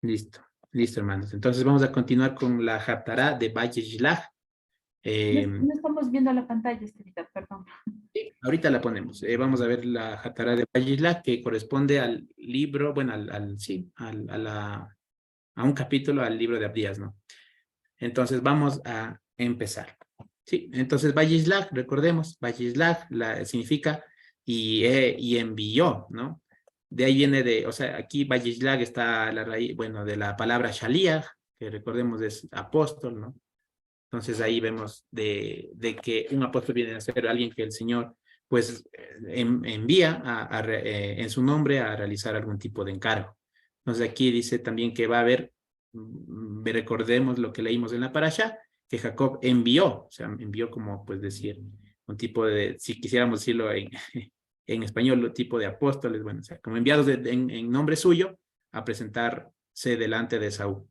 Listo, listo, hermanos. Entonces vamos a continuar con la Haftará de Vayishlach. No, Eh, no estamos viendo la pantalla, Estelita, perdón. Ahorita la ponemos. Vamos a ver la Haftará de Vayishlach que corresponde al libro, bueno, sí, a un capítulo al libro de Abdías, ¿no? Entonces vamos a empezar. Sí, entonces Vayishlach, recordemos, Vayishlach significa y envió, ¿no? De ahí viene o sea, aquí Vayishlach está la raíz, bueno, de la palabra Shaliach, que recordemos es apóstol, ¿no? Entonces ahí vemos de que un apóstol viene a ser alguien que el Señor pues envía en su nombre a realizar algún tipo de encargo. Entonces aquí dice también que va a haber, recordemos lo que leímos en la parasha, que Jacob envió, o sea, envió como pues decir, un tipo de, si quisiéramos decirlo en español, un tipo de apóstoles, bueno, o sea, como enviados en nombre suyo a presentarse delante de Saúl.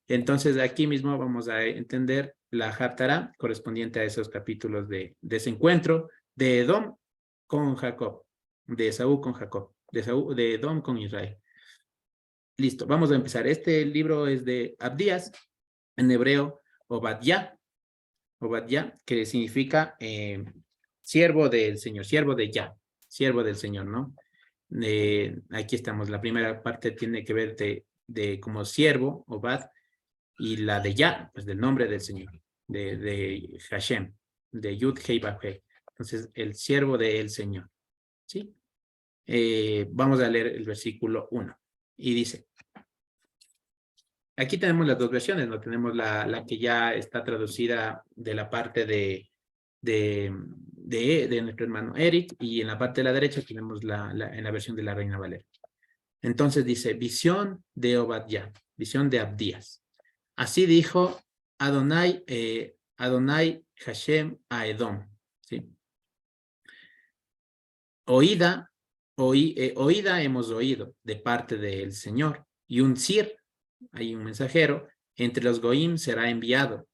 Entonces, aquí mismo vamos a entender la Haftará correspondiente a esos capítulos de ese encuentro de Edom con Jacob, de Esaú con Jacob, de Edom con Israel. Listo, vamos a empezar. Este libro es de Abdías, en hebreo Obadía, que significa siervo del Señor, siervo de Yah, siervo del Señor, ¿no? Aquí estamos, la primera parte tiene que ver de como siervo, Obad, y la de Yah, pues del nombre del Señor, de Hashem, de Yud Hei Vav Hei. Entonces, el siervo del Señor, ¿sí? Vamos a leer el versículo 1. Y dice, aquí tenemos las dos versiones, ¿no? Tenemos la que ya está traducida de la parte de nuestro hermano Eric, y en la parte de la derecha tenemos en la versión de la Reina Valera. Entonces dice, visión de Obadía, visión de Abdías. Así dijo Adonai Hashem a Edom. ¿Sí? Oída hemos oído de parte del Señor. Y un sir, hay un mensajero, entre los goim será enviado.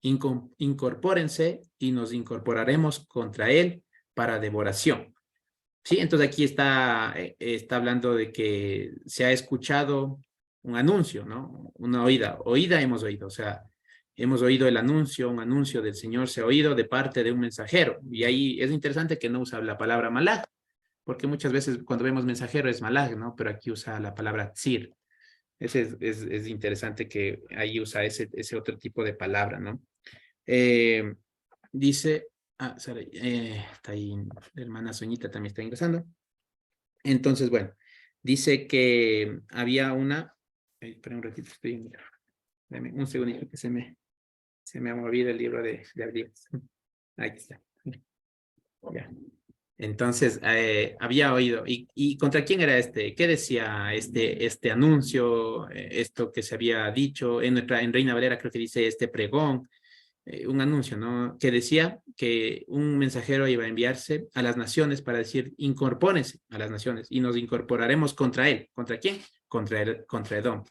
Incorpórense y nos incorporaremos contra él para devoración. Sí, entonces aquí está hablando de que se ha escuchado un anuncio, ¿no? Una oída hemos oído, o sea, hemos oído el anuncio, un anuncio del Señor se ha oído de parte de un mensajero. Y ahí es interesante que no usa la palabra malaj, porque muchas veces cuando vemos mensajero es malaj, ¿no? Pero aquí usa la palabra tzir. Es interesante que ahí usa ese otro tipo de palabra, ¿no? Eh, dice, está ahí, la hermana Soñita también está ingresando. Entonces, bueno, dice que había espera un ratito, dame un segundito que se me ha movido el libro de Abdías. Ahí está. Ya. Entonces, había oído. ¿Y contra quién era qué decía este anuncio, esto que se había dicho en Reina Valera, creo que dice este pregón, un anuncio, ¿no? Que decía que un mensajero iba a enviarse a las naciones para decir, incorpórense a las naciones y nos incorporaremos contra él. ¿Contra quién? Contra Edom.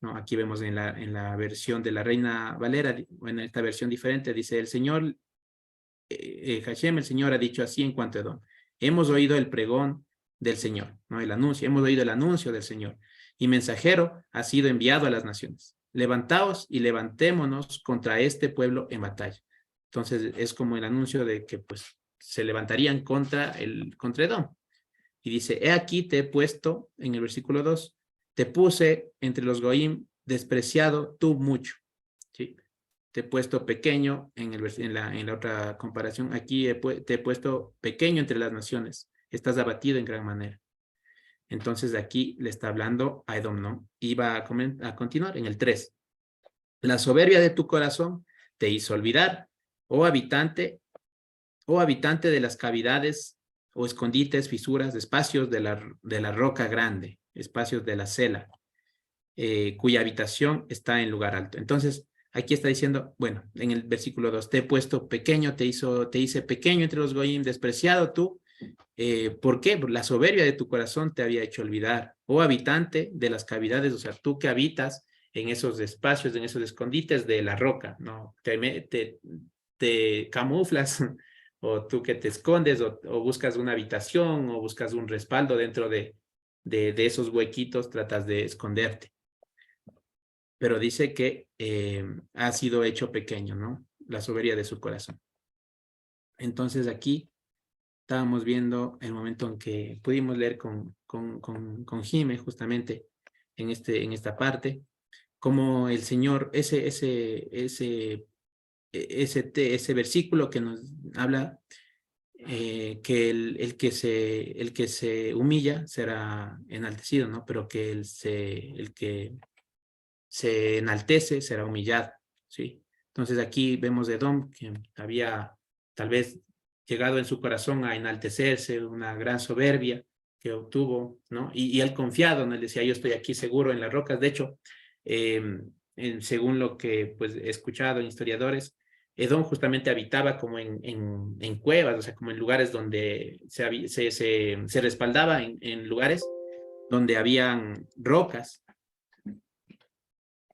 ¿No? Aquí vemos en la versión de la Reina Valera, en esta versión diferente, dice el Señor, Hashem, el Señor ha dicho así en cuanto a Edom. Hemos oído el pregón del Señor, ¿no? El anuncio, hemos oído el anuncio del Señor. Y mensajero ha sido enviado a las naciones. Levantaos y levantémonos contra este pueblo en batalla. Entonces es como el anuncio de que pues se levantarían contra Edom. Y dice, he aquí te he puesto, en el versículo 2, te puse entre los goim despreciado tú mucho. ¿Sí? Te he puesto pequeño en la otra comparación. Aquí te he puesto pequeño entre las naciones. Estás abatido en gran manera. Entonces aquí le está hablando a Edom, ¿no? Y va a continuar en el 3. La soberbia de tu corazón te hizo olvidar, oh habitante de las cavidades o escondites, fisuras, espacios de la roca grande, espacios de la cela, cuya habitación está en lugar alto. Entonces, aquí está diciendo, bueno, en el versículo 2, te he puesto pequeño, te hice pequeño entre los goyim, despreciado tú. ¿Por qué? Por la soberbia de tu corazón te había hecho olvidar. Oh habitante de las cavidades, o sea, tú que habitas en esos espacios, en esos escondites de la roca, ¿no? Te camuflas, o tú que te escondes, o buscas una habitación, o buscas un respaldo dentro de esos huequitos, tratas de esconderte. pero dice que ha sido hecho pequeño, ¿no? La soberbia de su corazón. Entonces aquí estábamos viendo el momento en que pudimos leer con Jime justamente en esta parte, como el Señor, ese versículo que nos habla que el que se humilla será enaltecido, ¿no? Pero que el que se enaltece será humillado, ¿sí? Entonces aquí vemos de Edom que había tal vez llegado en su corazón a enaltecerse, una gran soberbia que obtuvo, ¿no? Y él confiado, ¿no? Él decía, yo estoy aquí seguro en las rocas. De hecho, según lo que pues, he escuchado en historiadores, Edom justamente habitaba como en cuevas, o sea, como en lugares donde se respaldaba en lugares donde habían rocas,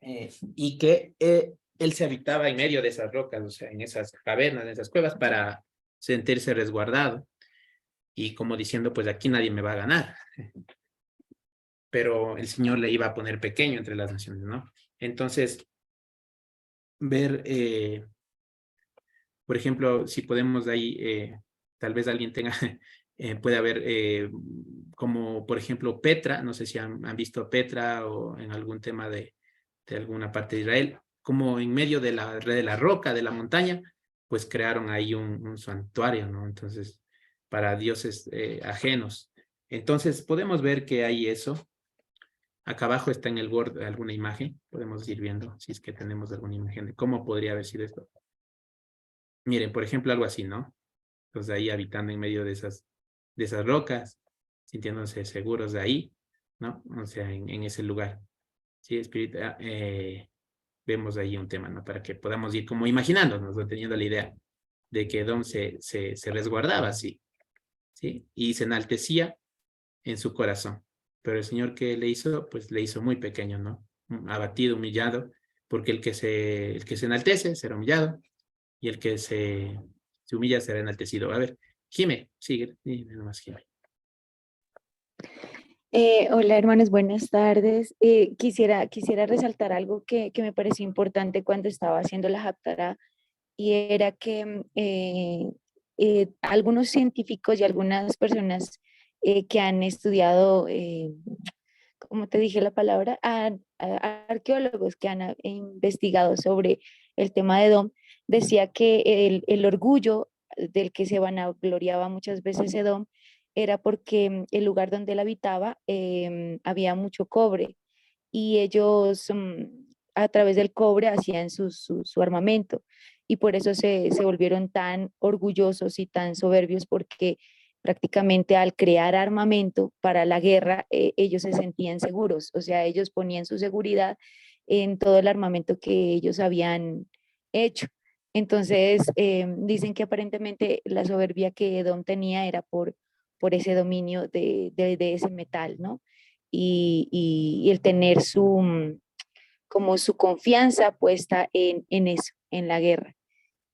y que él se habitaba en medio de esas rocas, o sea, en esas cavernas, en esas cuevas, para sentirse resguardado y como diciendo, pues aquí nadie me va a ganar. Pero el Señor le iba a poner pequeño entre las naciones, ¿no? Entonces, ver, por ejemplo, si podemos de ahí, tal vez alguien tenga, puede haber, como por ejemplo Petra, no sé si han visto Petra o en algún tema de alguna parte de Israel, como en medio de la roca, de la montaña, pues crearon ahí un santuario, ¿no? Entonces, para dioses ajenos. Entonces, podemos ver que hay eso. Acá abajo está en el Word alguna imagen, podemos ir viendo si es que tenemos alguna imagen de cómo podría haber sido esto. Miren, por ejemplo, algo así, ¿no? Entonces ahí habitando en medio de esas rocas, sintiéndose seguros de ahí, ¿no? O sea, en ese lugar. Sí, espíritu, vemos ahí un tema, ¿no? Para que podamos ir como imaginándonos, ¿no? Teniendo la idea de que Edom se resguardaba así, ¿sí? Y se enaltecía en su corazón. Pero el Señor que le hizo, pues le hizo muy pequeño, ¿no? Abatido, humillado, porque el que se enaltece será humillado y el que se humilla será enaltecido. A ver, Jime, sigue, dime nomás, Jime. Hola hermanos, buenas tardes. Quisiera resaltar algo que me pareció importante cuando estaba haciendo la Haftarah y era que algunos científicos y algunas personas que han estudiado, como te dije la palabra, arqueólogos que han investigado sobre el tema de Edom, decía que el orgullo del que se vanagloriaba muchas veces Edom era porque el lugar donde él habitaba había mucho cobre y ellos a través del cobre hacían su armamento y por eso se volvieron tan orgullosos y tan soberbios porque prácticamente al crear armamento para la guerra, ellos se sentían seguros, o sea, ellos ponían su seguridad en todo el armamento que ellos habían hecho. Entonces, dicen que aparentemente la soberbia que Edom tenía era por ese dominio de ese metal, ¿no? Y el tener como su confianza puesta en eso, en la guerra.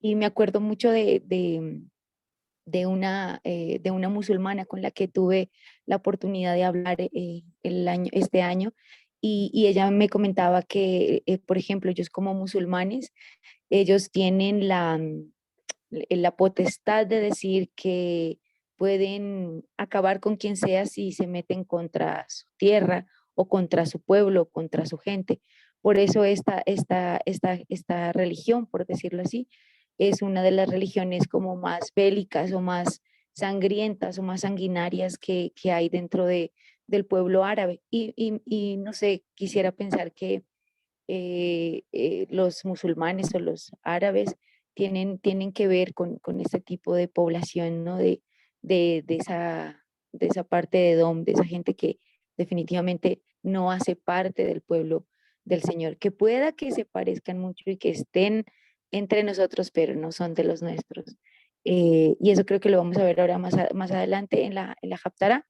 Y me acuerdo mucho de una musulmana con la que tuve la oportunidad de hablar este año, y ella me comentaba que, por ejemplo, ellos como musulmanes, ellos tienen la potestad de decir que pueden acabar con quien sea si se meten contra su tierra o contra su pueblo, o contra su gente. Por eso esta religión, por decirlo así, es una de las religiones como más bélicas o más sangrientas o más sanguinarias que hay dentro del pueblo árabe. Y no sé, quisiera pensar que los musulmanes o los árabes tienen que ver con este tipo de población, ¿no? De esa parte de Edom, de esa gente que definitivamente no hace parte del pueblo del Señor, que pueda que se parezcan mucho y que estén entre nosotros, pero no son de los nuestros. Y eso creo que lo vamos a ver ahora más adelante en la Haftarah,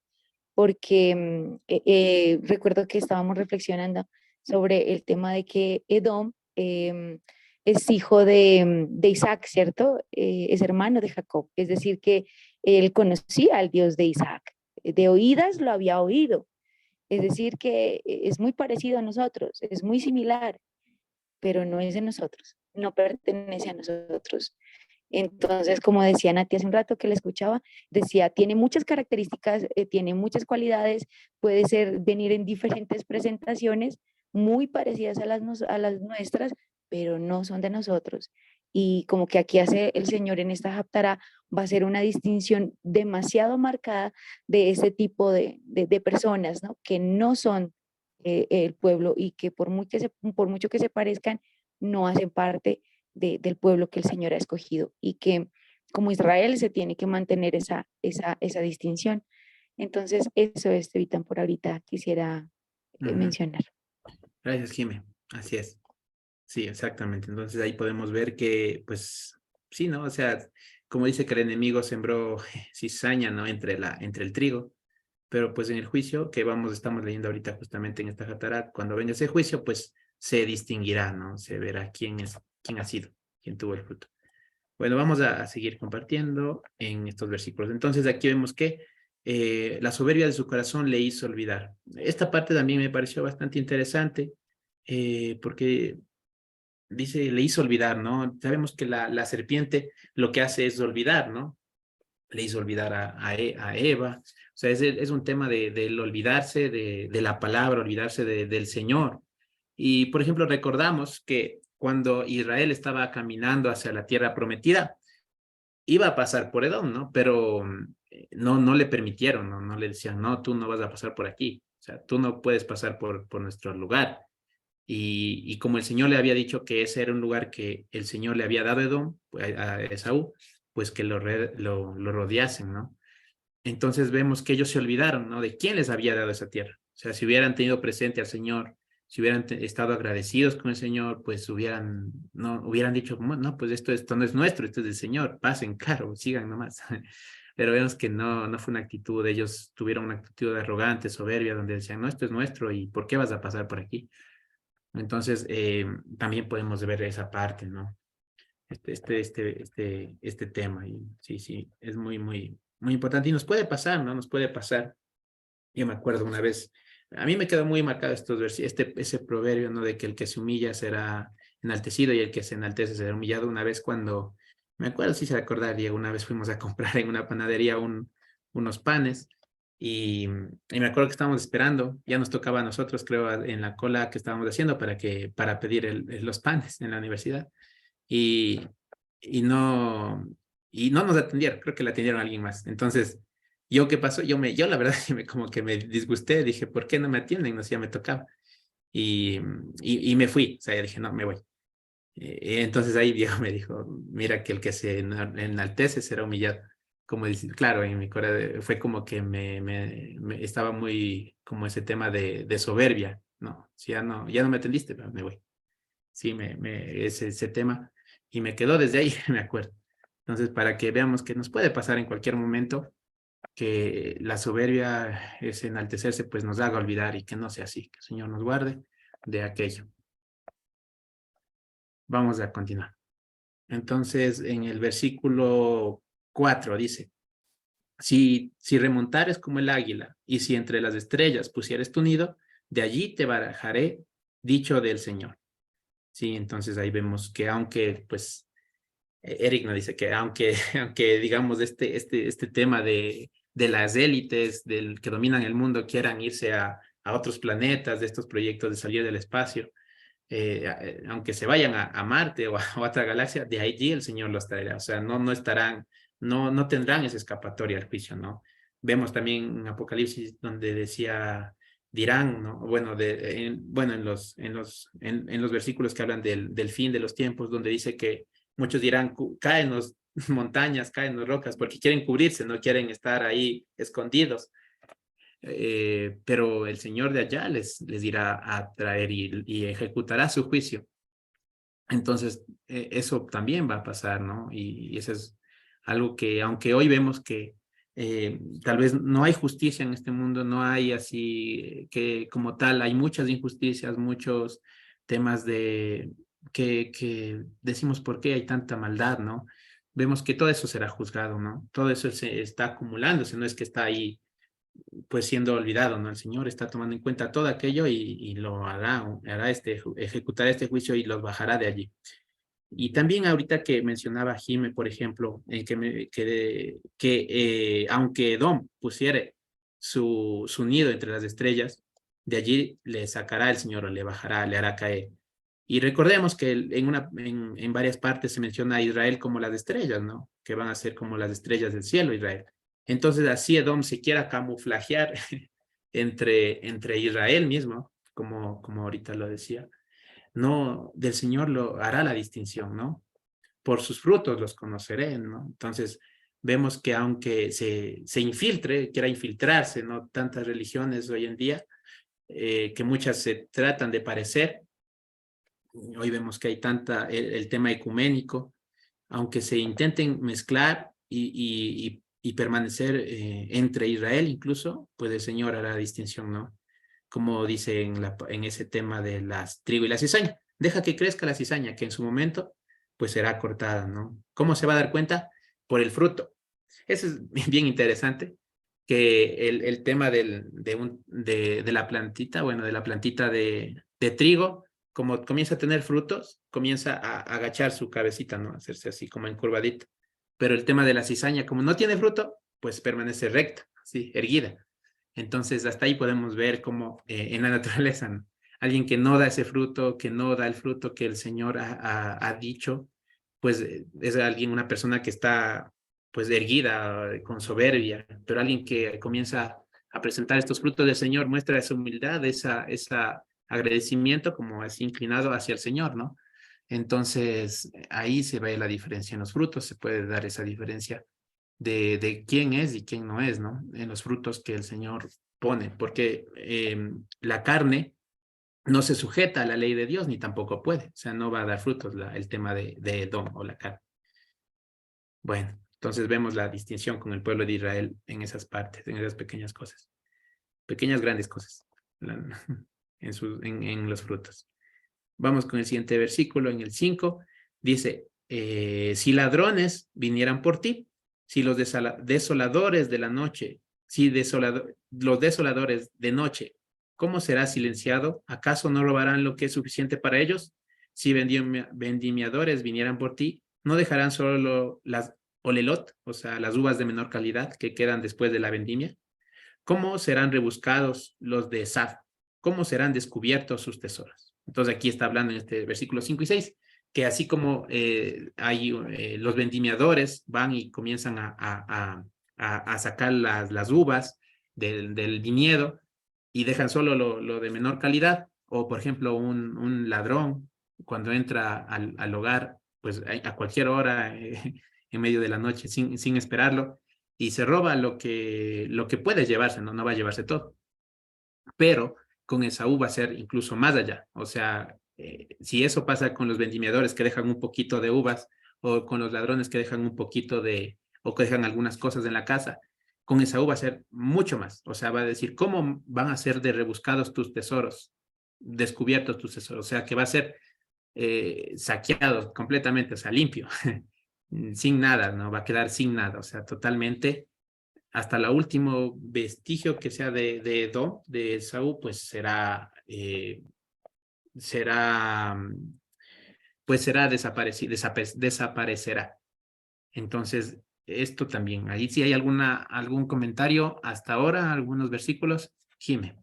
porque recuerdo que estábamos reflexionando sobre el tema de que Edom es hijo de Isaac, ¿cierto? Es hermano de Jacob, es decir, que él conocía al Dios de Isaac, de oídas lo había oído, es decir, que es muy parecido a nosotros, es muy similar. pero no es de nosotros, no pertenece a nosotros. Entonces, como decía Nati hace un rato que la escuchaba, decía, tiene muchas características, tiene muchas cualidades, puede ser venir en diferentes presentaciones muy parecidas a las nuestras, pero no son de nosotros. Y como que aquí hace el Señor en esta Haftará, va a ser una distinción demasiado marcada de ese tipo de personas, ¿no? Que no son el pueblo y que por mucho que se parezcan, no hacen parte del pueblo que el Señor ha escogido y que como Israel se tiene que mantener esa distinción. Entonces, eso es, Vitan, por ahorita quisiera mencionar. Gracias, Jimé. Así es. Sí, exactamente. Entonces ahí podemos ver que, pues, sí, ¿no? O sea, como dice que el enemigo sembró cizaña, ¿no? Entre el trigo, pero pues en el juicio que estamos leyendo ahorita justamente en esta Haftará, cuando venga ese juicio, pues se distinguirá, ¿no? Se verá quién ha sido, quién tuvo el fruto. Bueno, vamos a seguir compartiendo en estos versículos. Entonces aquí vemos que la soberbia de su corazón le hizo olvidar. Esta parte también me pareció bastante interesante porque dice, le hizo olvidar, ¿no? Sabemos que la serpiente lo que hace es olvidar, ¿no? Le hizo olvidar a Eva. O sea, es un tema del olvidarse de la palabra, olvidarse del Señor. Y, por ejemplo, recordamos que cuando Israel estaba caminando hacia la tierra prometida, iba a pasar por Edom, ¿no? Pero no le permitieron, ¿no? No le decían, no, tú no vas a pasar por aquí. O sea, tú no puedes pasar por nuestro lugar. Y como el Señor le había dicho que ese era un lugar que el Señor le había dado a Edom, a Esaú, pues que lo rodeasen, ¿no? Entonces vemos que ellos se olvidaron, ¿no? De quién les había dado esa tierra. O sea, si hubieran tenido presente al Señor, si hubieran estado agradecidos con el Señor, pues hubieran dicho, no, pues esto no es nuestro, esto es del Señor, pasen, claro, sigan nomás. Pero vemos que no fue una actitud, ellos tuvieron una actitud arrogante, soberbia, donde decían, no, esto es nuestro y ¿por qué vas a pasar por aquí? Entonces, también podemos ver esa parte, ¿no? Este tema. Y sí, es muy importante. Y nos puede pasar, ¿no? Nos puede pasar. Yo me acuerdo una vez, a mí me quedó muy marcado ese proverbio, ¿no? De que el que se humilla será enaltecido y el que se enaltece será humillado. Una vez me acuerdo, si se acuerda, Diego, una vez fuimos a comprar en una panadería unos panes y me acuerdo que estábamos esperando, ya nos tocaba a nosotros, creo, en la cola que estábamos haciendo para pedir los panes en la universidad y, y no, y no nos atendieron, creo que la atendieron a alguien más. Entonces, ¿yo qué pasó? Yo la verdad, como que me disgusté, dije, ¿por qué no me atienden? No sé, ya me tocaba. Y me fui, o sea, ya dije, no, me voy. Entonces ahí Diego me dijo, mira que el que se enaltece será humillado. Como decir, claro, en mi corazón fue como que me estaba muy como ese tema de soberbia, ¿no? Si ya no me atendiste, pero me voy. Sí, ese tema y me quedó desde ahí, me acuerdo. Entonces, para que veamos que nos puede pasar en cualquier momento, que la soberbia es enaltecerse, pues nos haga olvidar y que no sea así, que el Señor nos guarde de aquello. Vamos a continuar. Entonces, en el versículo 4 dice, si remontares como el águila y si entre las estrellas pusieres tu nido, de allí te barajaré, dicho del Señor. Sí, entonces ahí vemos que aunque, pues, Eric nos dice que aunque digamos, este tema de las élites que dominan el mundo quieran irse a otros planetas, de estos proyectos de salir del espacio, aunque se vayan a Marte o a otra galaxia, de allí el Señor los traerá. O sea, no estarán, no tendrán esa escapatoria al juicio, ¿no? Vemos también en Apocalipsis donde decía, dirán, ¿no? Bueno, en los versículos que hablan del fin de los tiempos, donde dice que muchos dirán, caen las montañas, caen las rocas, porque quieren cubrirse, no quieren estar ahí escondidos. Pero el Señor de allá les irá a traer y ejecutará su juicio. Entonces, eso también va a pasar, ¿no? Y eso es algo que, aunque hoy vemos que tal vez no hay justicia en este mundo, no hay así que como tal, hay muchas injusticias, muchos temas que decimos por qué hay tanta maldad, ¿no? Vemos que todo eso será juzgado, ¿no? Todo eso se está acumulándose, no es que está ahí pues siendo olvidado, ¿no? El Señor está tomando en cuenta todo aquello y lo ejecutará este juicio y los bajará de allí. Y también ahorita que mencionaba Jime, por ejemplo, aunque Edom pusiera su nido entre las estrellas, de allí le sacará el Señor, o le bajará, le hará caer. Y recordemos que en varias partes se menciona a Israel como las estrellas, ¿no? Que van a ser como las estrellas del cielo, Israel. Entonces así Edom se quiera camuflajear entre Israel mismo, como ahorita lo decía, no, del Señor lo hará la distinción, ¿no? Por sus frutos los conoceré, ¿no? Entonces, vemos que aunque se infiltre, quiera infiltrarse, ¿no? Tantas religiones hoy en día, que muchas se tratan de parecer, hoy vemos que hay el tema ecuménico, aunque se intenten mezclar y permanecer entre Israel incluso, pues el Señor hará la distinción, ¿no? Como dice en ese tema de las trigo y la cizaña. Deja que crezca la cizaña, que en su momento pues será cortada, ¿no? ¿Cómo se va a dar cuenta? Por el fruto. Eso es bien interesante, que el tema de la plantita, bueno, de la plantita de trigo, como comienza a tener frutos, comienza a agachar su cabecita, ¿no? A hacerse así como encurvadita. Pero el tema de la cizaña, como no tiene fruto, pues permanece recta, así, erguida. Entonces, hasta ahí podemos ver cómo en la naturaleza, ¿no? Alguien que no da ese fruto, que no da el fruto que el Señor ha dicho, pues es alguien, una persona que está pues erguida, con soberbia, pero alguien que comienza a presentar estos frutos del Señor muestra esa humildad, esa agradecimiento como es inclinado hacia el Señor, ¿no? Entonces, ahí se ve la diferencia en los frutos, se puede dar esa diferencia de quién es y quién no es, ¿no? En los frutos que el Señor pone, porque la carne no se sujeta a la ley de Dios ni tampoco puede, o sea, no va a dar frutos el tema de Edom o la carne. Bueno, entonces vemos la distinción con el pueblo de Israel en esas partes, en esas pequeñas cosas, pequeñas grandes cosas, en los frutos. Vamos con el siguiente versículo, en el 5, dice, si ladrones vinieran por ti, si los desoladores de la noche, los desoladores de noche, ¿cómo será silenciado? ¿Acaso no robarán lo que es suficiente para ellos? Si vendimiadores vinieran por ti, ¿no dejarán solo las olelot, o sea, las uvas de menor calidad que quedan después de la vendimia? ¿Cómo serán rebuscados los de Saf? ¿Cómo serán descubiertos sus tesoros? Entonces aquí está hablando en este versículo 5 y 6, que así como los vendimiadores van y comienzan a sacar las uvas del viñedo y dejan solo lo de menor calidad, o por ejemplo un ladrón cuando entra al hogar, pues a cualquier hora en medio de la noche sin esperarlo, y se roba lo que puede llevarse, ¿no? No va a llevarse todo. Pero con Esaú va a ser incluso más allá. O sea, si eso pasa con los vendimiadores que dejan un poquito de uvas, o con los ladrones que dejan un poquito o que dejan algunas cosas en la casa, con Esaú va a ser mucho más. O sea, va a decir, ¿cómo van a ser de rebuscados tus tesoros? Descubiertos tus tesoros. O sea, que va a ser saqueado completamente, o sea, limpio. Sin nada, ¿no? Va a quedar sin nada, o sea, totalmente, hasta el último vestigio que sea de Edom, de Esaú, pues será, pues será desaparecerá. Entonces, esto también, ahí sí hay algún comentario hasta ahora, algunos versículos, Jime.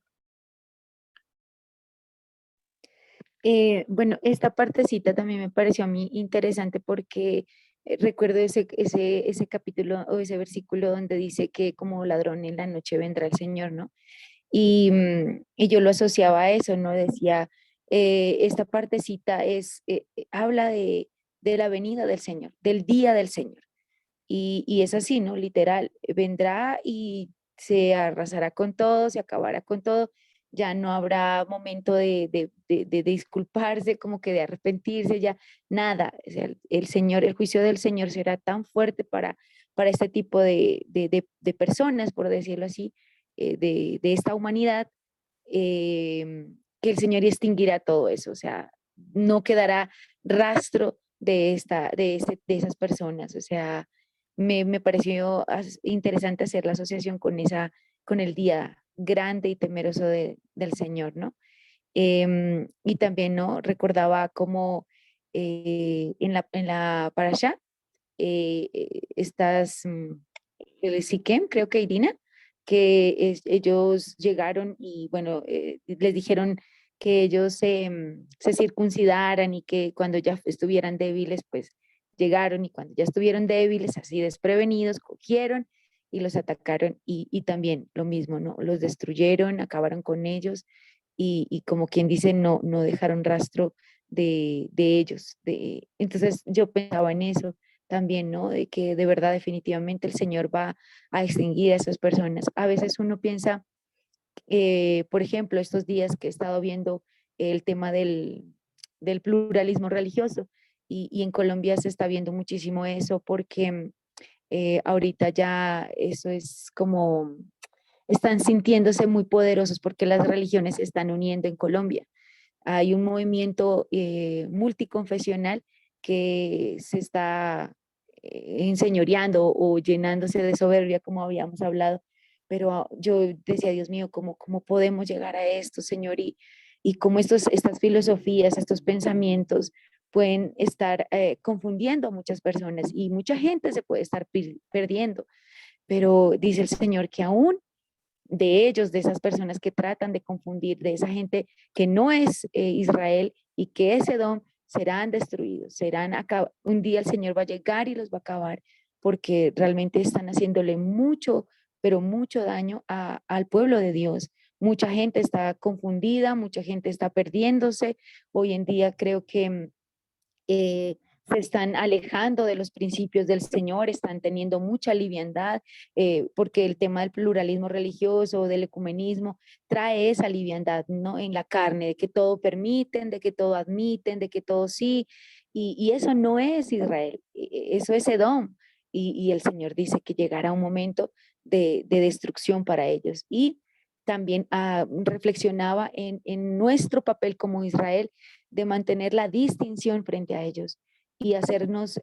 Bueno, esta partecita también me pareció a mí interesante porque recuerdo ese capítulo o ese versículo donde dice que como ladrón en la noche vendrá el Señor, ¿no? Y yo lo asociaba a eso, ¿no? Decía, esta partecita habla de la venida del Señor, del día del Señor. Y es así, ¿no? Literal, vendrá y se arrasará con todo, se acabará con todo, ya no habrá momento de disculparse, como que de arrepentirse, ya nada. O sea, el Señor, el juicio del Señor será tan fuerte para este tipo de personas, por decirlo así, de esta humanidad, que el Señor extinguirá todo eso, o sea, no quedará rastro de esas personas, o sea, me pareció interesante hacer la asociación con con el día grande y temeroso del Señor, ¿no? Y también, ¿no? Recordaba cómo en la parasha, estas, el Siquem, creo que Irina, que ellos llegaron y bueno, les dijeron que ellos se circuncidaran y que cuando ya estuvieran débiles, pues llegaron y cuando ya estuvieron débiles, así desprevenidos, cogieron y los atacaron y también lo mismo, ¿no? Los destruyeron, acabaron con ellos y como quien dice, no dejaron rastro de ellos. Entonces yo pensaba en eso también, ¿no? De que de verdad definitivamente el Señor va a extinguir a esas personas. A veces uno piensa, por ejemplo, estos días que he estado viendo el tema del pluralismo religioso y en Colombia se está viendo muchísimo eso porque ahorita ya eso es como, están sintiéndose muy poderosos porque las religiones se están uniendo en Colombia. Hay un movimiento multiconfesional que se está enseñoreando o llenándose de soberbia, como habíamos hablado, pero yo decía, Dios mío, ¿cómo podemos llegar a esto, Señor? Y cómo estas filosofías, estos pensamientos pueden estar confundiendo a muchas personas y mucha gente se puede estar perdiendo, pero dice el Señor que aún de ellos, de esas personas que tratan de confundir, de esa gente que no es Israel y que es Edom, serán destruidos, un día el Señor va a llegar y los va a acabar, porque realmente están haciéndole mucho, pero mucho daño al pueblo de Dios. Mucha gente está confundida, mucha gente está perdiéndose. Hoy en día creo que se están alejando de los principios del Señor, están teniendo mucha liviandad, porque el tema del pluralismo religioso, del ecumenismo, trae esa liviandad, ¿no? En la carne, de que todo permiten, de que todo admiten, de que todo sí, y eso no es Israel, eso es Edom, y el Señor dice que llegará un momento de destrucción para ellos. Y también reflexionaba en nuestro papel como Israel de mantener la distinción frente a ellos y hacernos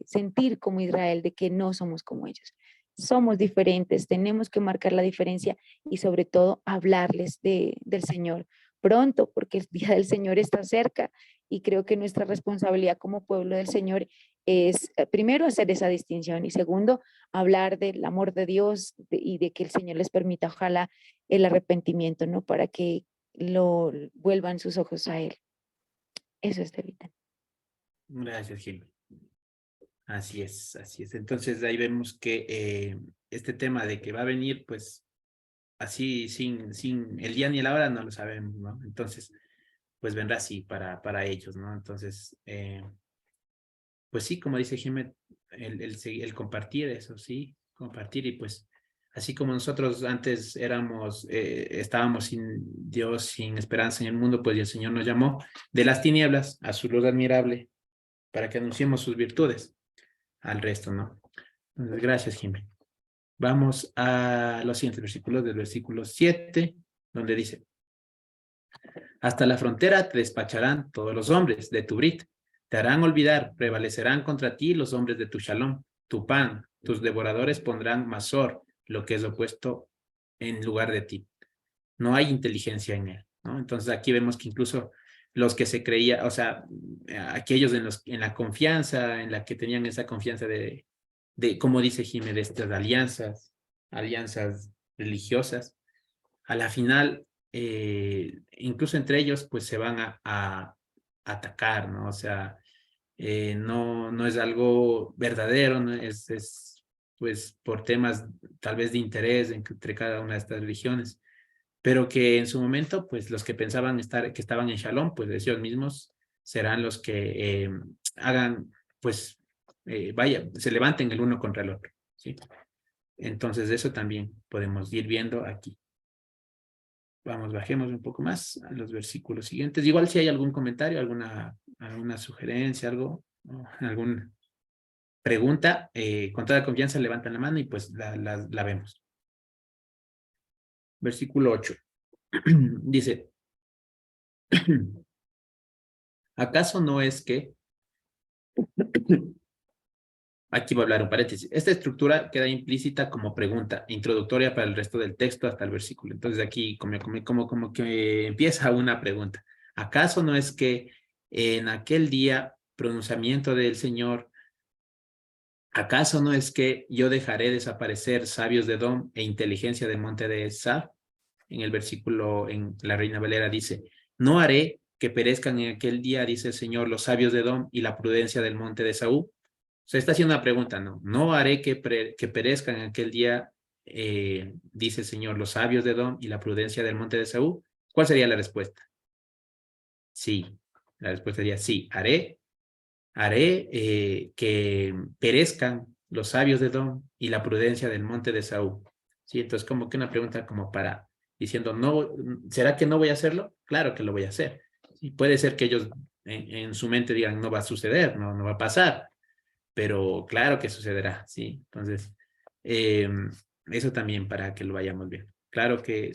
sentir como Israel de que no somos como ellos. Somos diferentes, tenemos que marcar la diferencia y sobre todo hablarles del Señor pronto, porque el día del Señor está cerca y creo que nuestra responsabilidad como pueblo del Señor es primero hacer esa distinción y segundo hablar del amor de Dios y de que el Señor les permita ojalá el arrepentimiento, ¿no? Para que lo vuelvan sus ojos a Él. Eso es de vida. Gracias, Gil. Así es, así es. Entonces ahí vemos que este tema de que va a venir, pues así sin el día ni la hora no lo sabemos, ¿no? Entonces, pues vendrá así para ellos, ¿no? Entonces, pues sí, como dice Jiménez, el compartir eso, sí, compartir y pues así como nosotros antes estábamos sin Dios, sin esperanza en el mundo, pues el Señor nos llamó de las tinieblas a su luz admirable para que anunciemos sus virtudes al resto, ¿no? Entonces, gracias, Jiménez. Vamos a los siguientes versículos, del versículo 7, donde dice: hasta la frontera te despacharán todos los hombres de tu Brit. Te harán olvidar, prevalecerán contra ti los hombres de tu Shalom, tu pan, tus devoradores pondrán Mazor, lo que es opuesto en lugar de ti. No hay inteligencia en él, ¿no? Entonces aquí vemos que incluso los que se creía, o sea, aquellos en la confianza, en la que tenían esa confianza como dice Jiménez, de estas alianzas religiosas, a la final, incluso entre ellos, pues se van a atacar, ¿no? O sea, no es algo verdadero, ¿no? Pues por temas tal vez de interés entre cada una de estas religiones, pero que en su momento, pues los que pensaban que estaban en Shalom, pues ellos mismos serán los que hagan, pues, se levanten el uno contra el otro, ¿sí? Entonces eso también podemos ir viendo aquí. Vamos, bajemos un poco más a los versículos siguientes. Igual si hay algún comentario, alguna sugerencia, algo, ¿no? Alguna pregunta, con toda confianza levantan la mano y pues la vemos. Versículo 8. Dice: ¿acaso no es que Aquí voy a hablar un paréntesis. Esta estructura queda implícita como pregunta introductoria para el resto del texto hasta el versículo. Entonces aquí como que empieza una pregunta. ¿Acaso no es que en aquel día pronunciamiento del Señor, acaso no es que yo dejaré desaparecer sabios de Edom e inteligencia del monte de Esaf? En el versículo en la Reina Valera dice, no haré que perezcan en aquel día, dice el Señor, los sabios de Edom y la prudencia del monte de Saúl. Se está haciendo una pregunta, ¿no? No haré que perezcan en aquel día, dice el Señor, los sabios de Edom y la prudencia del monte de Saúl. ¿Cuál sería la respuesta? Sí, la respuesta sería sí, haré que perezcan los sabios de Edom y la prudencia del monte de Saúl. Sí, entonces como que una pregunta como para diciendo, no, ¿será que no voy a hacerlo? Claro que lo voy a hacer. Y puede ser que ellos en su mente digan, no va a suceder, no va a pasar, pero claro que sucederá, ¿sí? Entonces, eso también para que lo vayamos bien. Claro que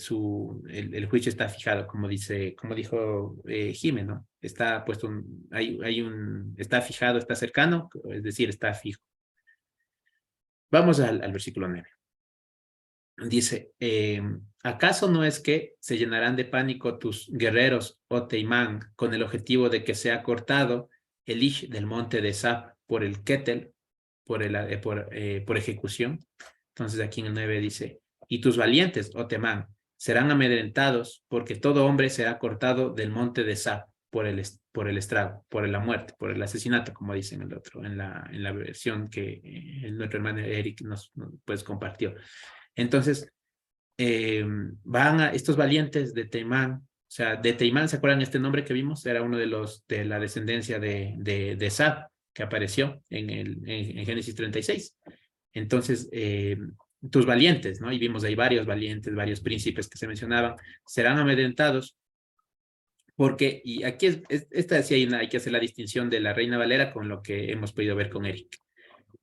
el juicio está fijado, como dijo Jimé, ¿no? Está puesto, está fijado, está cercano, es decir, está fijo. Vamos al versículo 9. Dice, ¿acaso no es que se llenarán de pánico tus guerreros, oh Teimán, con el objetivo de que sea cortado el Ish del monte de Saf por el Ketel, por ejecución? Entonces aquí en el 9 dice, y tus valientes, oh Temán, serán amedrentados porque todo hombre será cortado del monte de Saf por el estrago, por la muerte, por el asesinato, como dice en el otro, en la versión que nuestro hermano Eric nos pues compartió. Entonces, van a estos valientes de Teimán, o sea, de Teimán, ¿se acuerdan este nombre que vimos? Era uno de la descendencia de Saf, que apareció en Génesis 36. Entonces, tus valientes, ¿no? Y vimos ahí varios valientes, varios príncipes que se mencionaban, serán amedrentados, porque, y aquí esta sí hay que hacer la distinción de la Reina Valera con lo que hemos podido ver con Eric,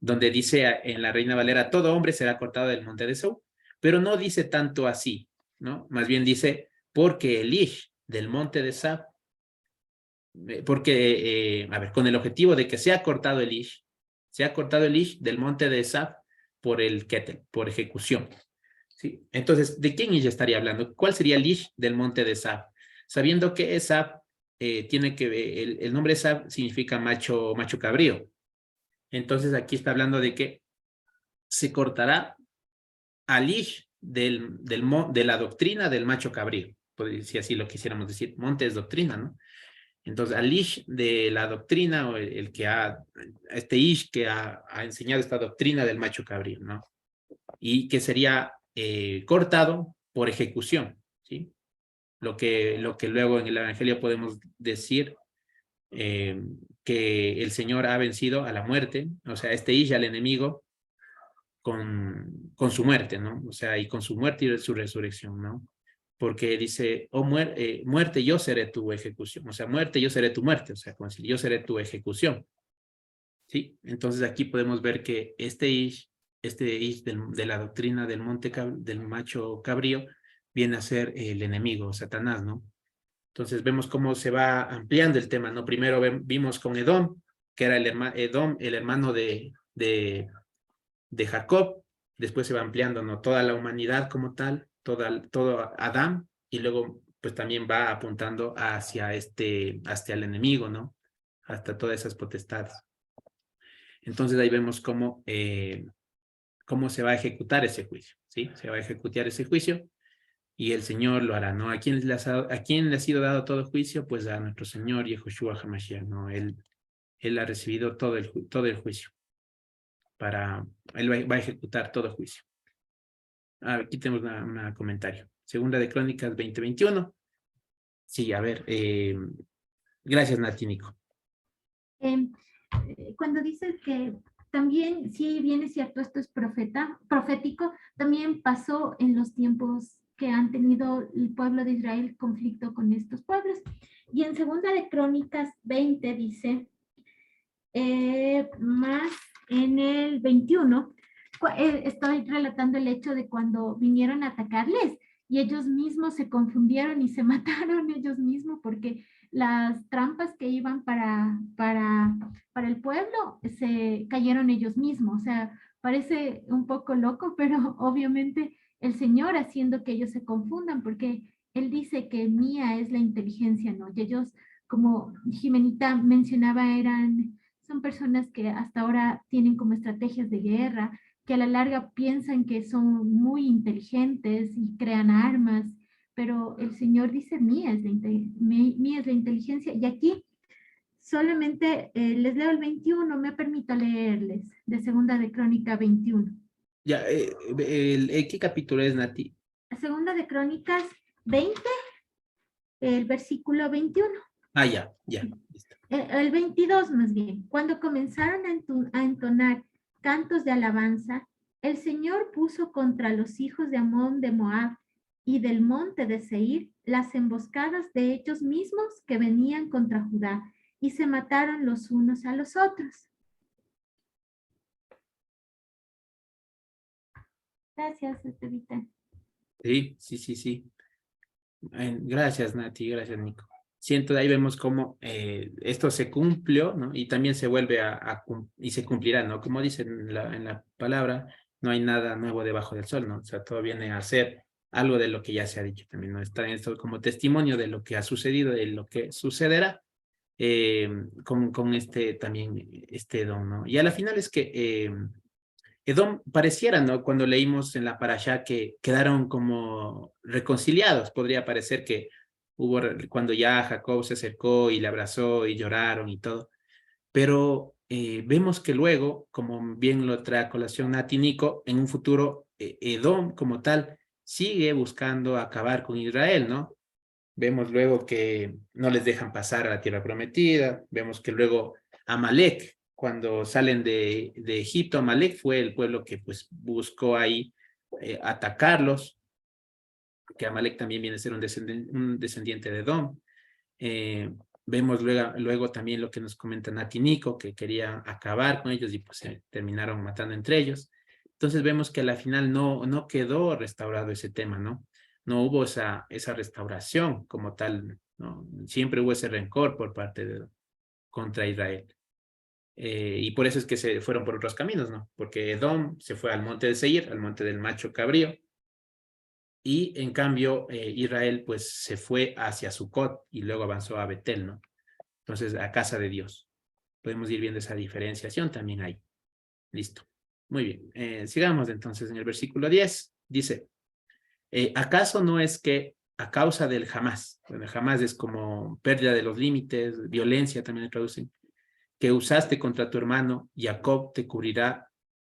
donde dice en la Reina Valera, todo hombre será cortado del monte de Saúl, pero no dice tanto así, ¿no? Más bien dice, porque el Ish del monte de Saf, con el objetivo de que sea cortado el Ish del monte de Saf por el Ketel, por ejecución. ¿Sí? Entonces, ¿de quién Ish estaría hablando? ¿Cuál sería el Ish del monte de Saf? Sabiendo que Saf tiene que ver, el nombre Saf significa macho cabrío. Entonces aquí está hablando de que se cortará al Ish de la doctrina del macho cabrío, si así lo quisiéramos decir. Monte es doctrina, ¿no? Entonces, al Ish de la doctrina, o este Ish que ha enseñado esta doctrina del macho cabrío, ¿no? Y que sería cortado por ejecución, ¿sí? Lo que luego en el Evangelio podemos decir que el Señor ha vencido a la muerte, o sea, este Ish al enemigo, con su muerte, ¿no? O sea, y con su muerte y su resurrección, ¿no? Porque dice, oh muerte, yo seré tu ejecución. O sea, muerte, yo seré tu muerte. O sea, como si yo seré tu ejecución. ¿Sí? Entonces aquí podemos ver que este ish de la doctrina del macho cabrío viene a ser el enemigo, Satanás, ¿no? Entonces vemos cómo se va ampliando el tema, ¿no? Primero vimos con Edom, que era Edom, el hermano de Jacob. Después se va ampliando, ¿no? Toda la humanidad como tal, todo Adán, y luego pues también va apuntando hacia el enemigo, ¿no? Hasta todas esas potestades. Entonces ahí vemos cómo se va a ejecutar ese juicio, ¿sí? Se va a ejecutar ese juicio y el Señor lo hará, ¿no? ¿A quién le ha sido dado todo juicio? Pues a nuestro Señor Yehoshua HaMashiach, ¿no? Él ha recibido todo el juicio. Él va a ejecutar todo juicio. Aquí tenemos un comentario. Segunda de Crónicas 20:21. Sí, a ver. Gracias, Natínico. Cuando dices que también, si bien es cierto, esto es profético, también pasó en los tiempos que han tenido el pueblo de Israel conflicto con estos pueblos. Y en Segunda de Crónicas 20 dice, más en el 21, estoy relatando el hecho de cuando vinieron a atacarles y ellos mismos se confundieron y se mataron ellos mismos porque las trampas que iban para el pueblo se cayeron ellos mismos. O sea, parece un poco loco, pero obviamente el Señor haciendo que ellos se confundan, porque Él dice que mía es la inteligencia, ¿no? Y ellos, como Jimenita mencionaba, son personas que hasta ahora tienen como estrategias de guerra, que a la larga piensan que son muy inteligentes y crean armas, pero el Señor dice, mía es la inteligencia. Y aquí solamente les leo el 21, me permito leerles, de Segunda de Crónica 21. Ya, ¿qué capítulo es, Nati? Segunda de Crónicas 20, el versículo 21. Ah, ya, listo. El 22 más bien. Cuando comenzaron a entonar cantos de alabanza, el Señor puso contra los hijos de Amón de Moab y del monte de Seir las emboscadas de ellos mismos que venían contra Judá, y se mataron los unos a los otros. Gracias, Estevita. Sí. Gracias, Nati, gracias, Nico. Siento, ahí vemos cómo esto se cumplió, ¿no? Y también se vuelve y se cumplirá, ¿no? Como dice en la palabra, no hay nada nuevo debajo del sol, ¿no? O sea, todo viene a ser algo de lo que ya se ha dicho también, ¿no? Está esto como testimonio de lo que ha sucedido, de lo que sucederá con también este Edom, ¿no? Y a la final es que Edom pareciera, ¿no? Cuando leímos en la parashá que quedaron como reconciliados, podría parecer que hubo, cuando ya Jacob se acercó y le abrazó y lloraron y todo, pero vemos que luego, como bien lo trae a colación Nati Nico, en un futuro Edom como tal sigue buscando acabar con Israel, ¿no? Vemos luego que no les dejan pasar a la tierra prometida, vemos que luego Amalek, cuando salen de Egipto, Amalek fue el pueblo que pues buscó ahí atacarlos, que Amalek también viene a ser un descendiente de Edom. Vemos luego también lo que nos comenta Nati Nico, que quería acabar con ellos y pues se terminaron matando entre ellos. Entonces vemos que a la final no quedó restaurado ese tema, ¿no? No hubo esa restauración como tal, ¿no? Siempre hubo ese rencor por parte contra Israel. Y por eso es que se fueron por otros caminos, ¿no? Porque Edom se fue al monte de Seir, al monte del macho cabrío, y en cambio Israel pues se fue hacia Sucot y luego avanzó a Betel, ¿no? Entonces a casa de Dios. Podemos ir viendo esa diferenciación también ahí. Listo. Muy bien. Sigamos entonces en el versículo 10. Dice, ¿acaso no es que a causa del jamás, bueno, jamás es como pérdida de los límites, violencia también le traducen, que usaste contra tu hermano, Jacob te cubrirá,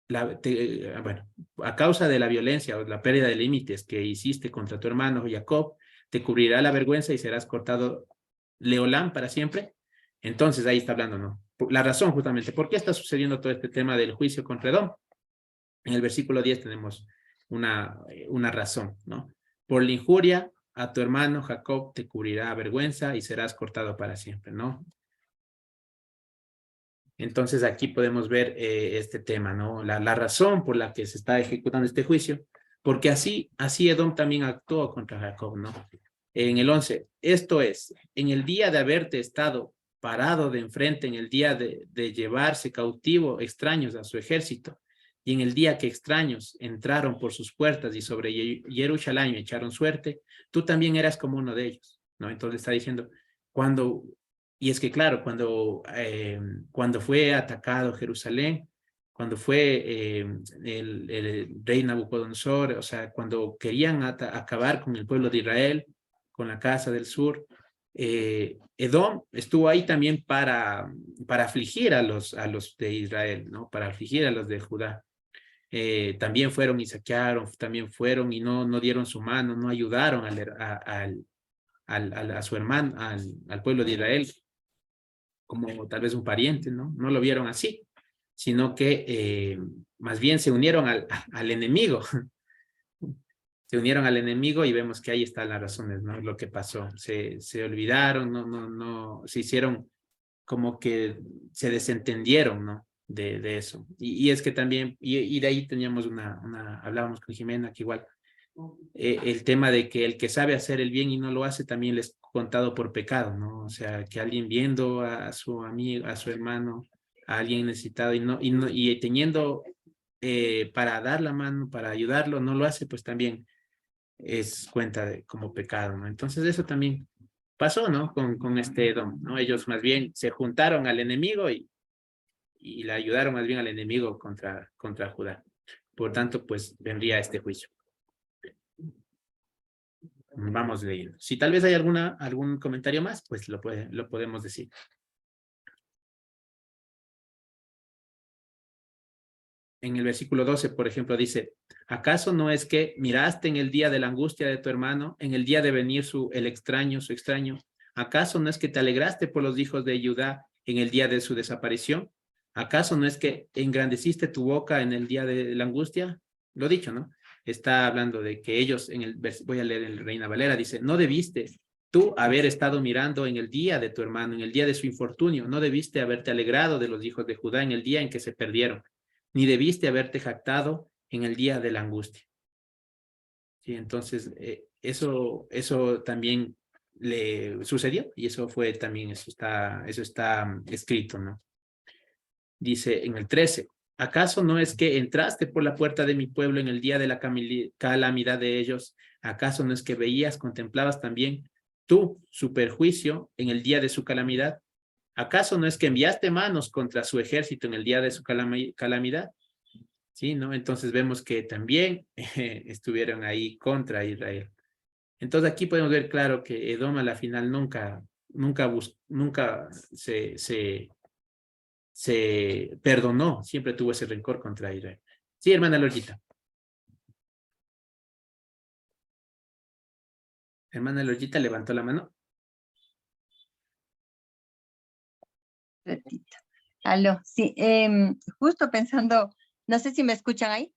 bueno, a causa de la violencia o la pérdida de límites que hiciste contra tu hermano, Jacob, te cubrirá la vergüenza y serás cortado Leolán para siempre? Entonces ahí está hablando, ¿no? La razón justamente, ¿por qué está sucediendo todo este tema del juicio contra Edom? En el versículo 10 tenemos una razón, ¿no? Por la injuria a tu hermano Jacob te cubrirá vergüenza y serás cortado para siempre, ¿no? Entonces aquí podemos ver este tema, ¿no? La razón por la que se está ejecutando este juicio, porque así Edom también actuó contra Jacob, ¿no? En el 11, esto es, en el día de haberte estado parado de enfrente, en el día de llevarse cautivo extraños a su ejército, y en el día que extraños entraron por sus puertas y sobre Jerusalén echaron suerte, tú también eras como uno de ellos, ¿no? Entonces está diciendo, y es que claro, cuando fue atacado Jerusalén, cuando fue el rey Nabucodonosor, o sea, cuando querían acabar con el pueblo de Israel, con la casa del sur, Edom estuvo ahí también para afligir a los de Israel, ¿no? Para afligir a los de Judá. También fueron y saquearon, también fueron y no dieron su mano, no ayudaron a su hermano, al pueblo de Israel, como tal vez un pariente, ¿no? No lo vieron así, sino que más bien se unieron al enemigo. Se unieron al enemigo y vemos que ahí están las razones, ¿no? Lo que pasó. Se olvidaron, no, se hicieron como que se desentendieron, ¿no? De eso. Y es que también, y de ahí teníamos hablábamos con Jimena, que igual el tema de que el que sabe hacer el bien y no lo hace también les contado por pecado, ¿no? O sea, que alguien viendo a su amigo, a su hermano, a alguien necesitado y teniendo para dar la mano, para ayudarlo, no lo hace, pues también es cuenta de, como pecado, ¿no? Entonces eso también pasó, ¿no? Con este Edom, ¿no? Ellos más bien se juntaron al enemigo y le ayudaron más bien al enemigo contra Judá. Por tanto, pues vendría este juicio. Vamos leyendo. Si tal vez hay algún comentario más, pues lo podemos decir. En el versículo 12, por ejemplo, dice, ¿acaso no es que miraste en el día de la angustia de tu hermano, en el día de venir su extraño? ¿Acaso no es que te alegraste por los hijos de Judá en el día de su desaparición? ¿Acaso no es que engrandeciste tu boca en el día de la angustia? Lo dicho, ¿no? Está hablando de que ellos, voy a leer el Reina Valera, dice, no debiste tú haber estado mirando en el día de tu hermano, en el día de su infortunio, no debiste haberte alegrado de los hijos de Judá en el día en que se perdieron, ni debiste haberte jactado en el día de la angustia. Sí, entonces, eso también le sucedió y eso fue también, eso está escrito, ¿no? Dice en el 13, ¿acaso no es que entraste por la puerta de mi pueblo en el día de la calamidad de ellos? ¿Acaso no es que veías, contemplabas también tú su perjuicio en el día de su calamidad? ¿Acaso no es que enviaste manos contra su ejército en el día de su calamidad? Sí, ¿no? Entonces vemos que también estuvieron ahí contra Israel. Entonces aquí podemos ver claro que Edom a la final nunca se perdonó, siempre tuvo ese rencor contra Israel. Sí, hermana Lorita. Hermana Lorita levantó la mano. Repito. Aló, sí, justo pensando, no sé si me escuchan ahí.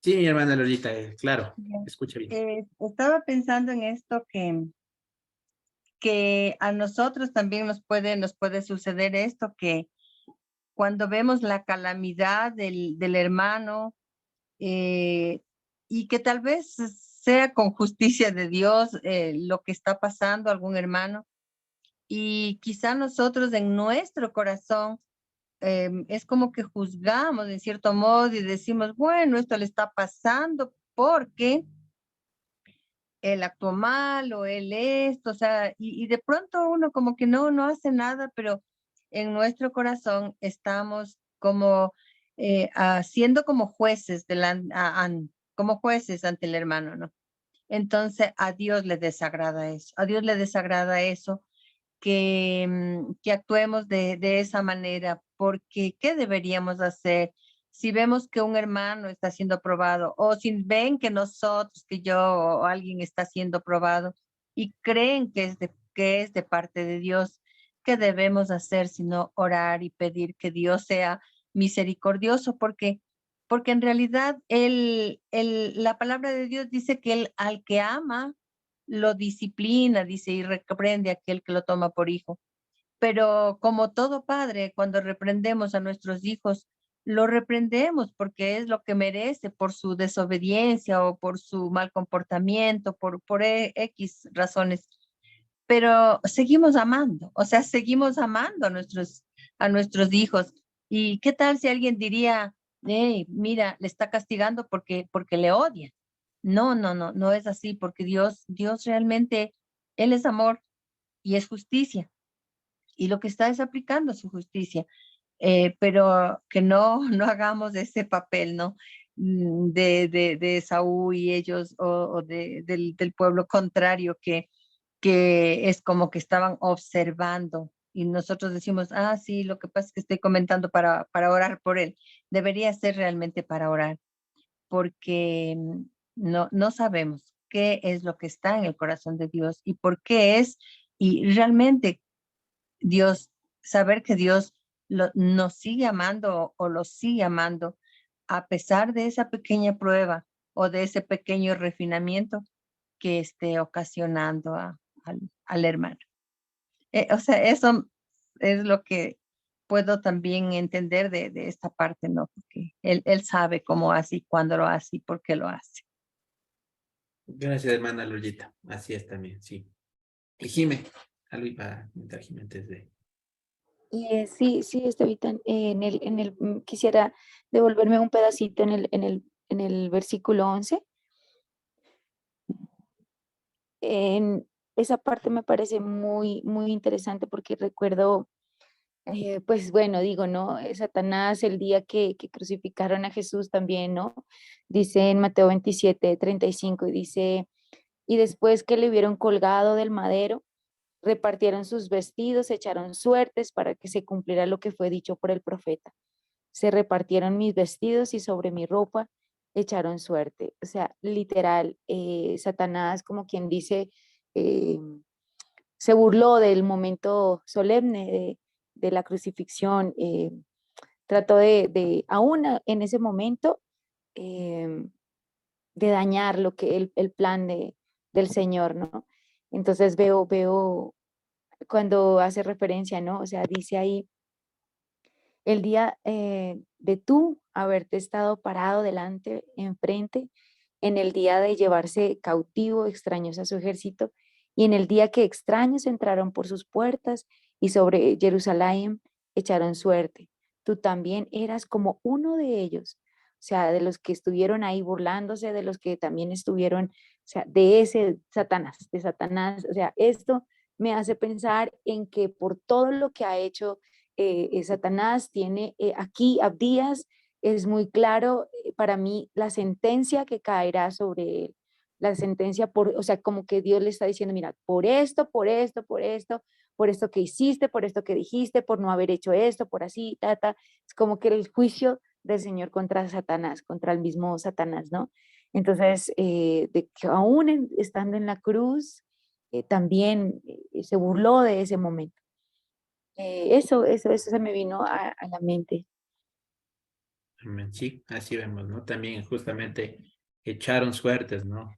Sí, mi hermana Lorita, claro, Bien. escucha bien. Estaba pensando en esto que a nosotros también nos puede suceder esto, que cuando vemos la calamidad del hermano y que tal vez sea con justicia de Dios lo que está pasando a algún hermano, y quizá nosotros en nuestro corazón es como que juzgamos en cierto modo y decimos, bueno, esto le está pasando porque él actuó mal o él esto, o sea, y de pronto uno como que no hace nada, pero en nuestro corazón estamos como haciendo como jueces, como jueces ante el hermano, ¿no? Entonces a Dios le desagrada eso, a Dios le desagrada eso, que actuemos de esa manera, porque ¿qué deberíamos hacer? Si vemos que un hermano está siendo probado, o si ven que nosotros, que yo o alguien está siendo probado y creen que es de parte de Dios, ¿qué debemos hacer sino orar y pedir que Dios sea misericordioso? Porque en realidad la palabra de Dios dice que él, al que ama, lo disciplina, dice, y reprende a aquel que lo toma por hijo. Pero como todo padre, cuando reprendemos a nuestros hijos, lo reprendemos porque es lo que merece por su desobediencia o por su mal comportamiento, por X razones. Pero seguimos amando, o sea, seguimos amando a nuestros hijos. ¿Y qué tal si alguien diría, hey, mira, le está castigando porque le odia? No es así, porque Dios realmente, Él es amor y es justicia. Y lo que está es aplicando su justicia. Pero que no hagamos ese papel, ¿no? De Saúl y ellos o del pueblo contrario que es como que estaban observando y nosotros decimos, ah, sí, lo que pasa es que estoy comentando para orar por él. Debería ser realmente para orar, porque no sabemos qué es lo que está en el corazón de Dios y por qué es, y realmente Dios, saber que Dios nos sigue amando o los sigue amando a pesar de esa pequeña prueba o de ese pequeño refinamiento que esté ocasionando al hermano. O sea, eso es lo que puedo también entender de esta parte, ¿no? Porque él sabe cómo hace y cuándo lo hace y por qué lo hace. Gracias, hermana Lolita. Así es también, sí. Y Jime, algo iba a comentar Jime antes de... Sí, sí, Estevita, quisiera devolverme un pedacito en el versículo 11. En esa parte me parece muy, muy interesante porque recuerdo, pues bueno, digo, ¿no? Satanás el día que crucificaron a Jesús también, ¿no? Dice en Mateo 27:35 y dice, y después que le vieron colgado del madero, repartieron sus vestidos, echaron suertes para que se cumpliera lo que fue dicho por el profeta. Se repartieron mis vestidos y sobre mi ropa echaron suerte. O sea, literal, Satanás, como quien dice, eh, se burló del momento solemne de la crucifixión. Trató aún en ese momento, de dañar lo que el plan del Señor, ¿no? Entonces veo cuando hace referencia, ¿no? O sea, dice ahí, el día de tú haberte estado parado delante, enfrente, en el día de llevarse cautivo extraños a su ejército, y en el día que extraños entraron por sus puertas y sobre Jerusalén echaron suerte. Tú también eras como uno de ellos, o sea, de los que estuvieron ahí burlándose, de los que también estuvieron, o sea, de ese Satanás, o sea, esto me hace pensar en que por todo lo que ha hecho Satanás tiene aquí Abdías, es muy claro para mí la sentencia que caerá sobre él, la sentencia o sea, como que Dios le está diciendo, mira, por esto, por esto, por esto, por esto que hiciste, por esto que dijiste, por no haber hecho esto, por así, es como que el juicio del Señor contra Satanás, contra el mismo Satanás, ¿no? Entonces, de que aún estando en la cruz, también se burló de ese momento. Eso se me vino a la mente. Amén. Sí, así vemos, ¿no? También justamente echaron suertes, ¿no?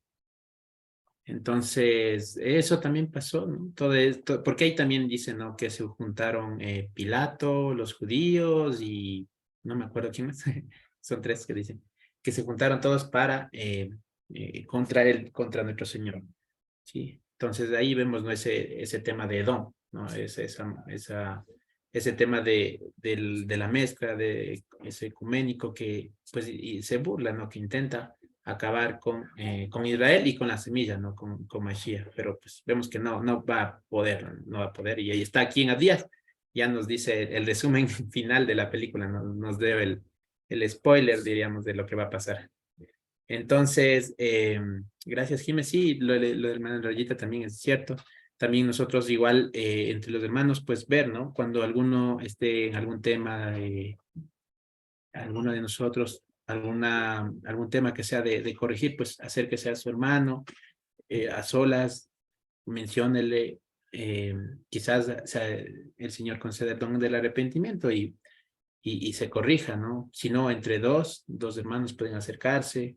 Entonces, eso también pasó, ¿no? Todo esto, porque ahí también dice, ¿no? Que se juntaron Pilato, los judíos y no me acuerdo quién más, son tres que dicen, que se juntaron todos para contra nuestro Señor, ¿sí? Entonces, ahí vemos, ¿no? Ese tema de Edom, ¿no? Ese tema de la mezcla, de ese ecuménico que, pues, y se burla, ¿no? Que intenta acabar con Israel y con la semilla, ¿no? Con Mashiach, pero pues vemos que no va a poder, no va a poder, y ahí está aquí en Abdías, ya nos dice el resumen final de la película, nos debe el spoiler, diríamos, de lo que va a pasar. Entonces, gracias, Jiménez. Sí, lo del hermano Rayita también es cierto. También nosotros igual, entre los hermanos, pues ver, ¿no? Cuando alguno esté en algún tema, alguno de nosotros, algún tema que sea de corregir, pues acérquese a su hermano, a solas, menciónele, quizás sea, el Señor conceda el don del arrepentimiento y se corrija, ¿no? Si no, entre dos hermanos pueden acercarse,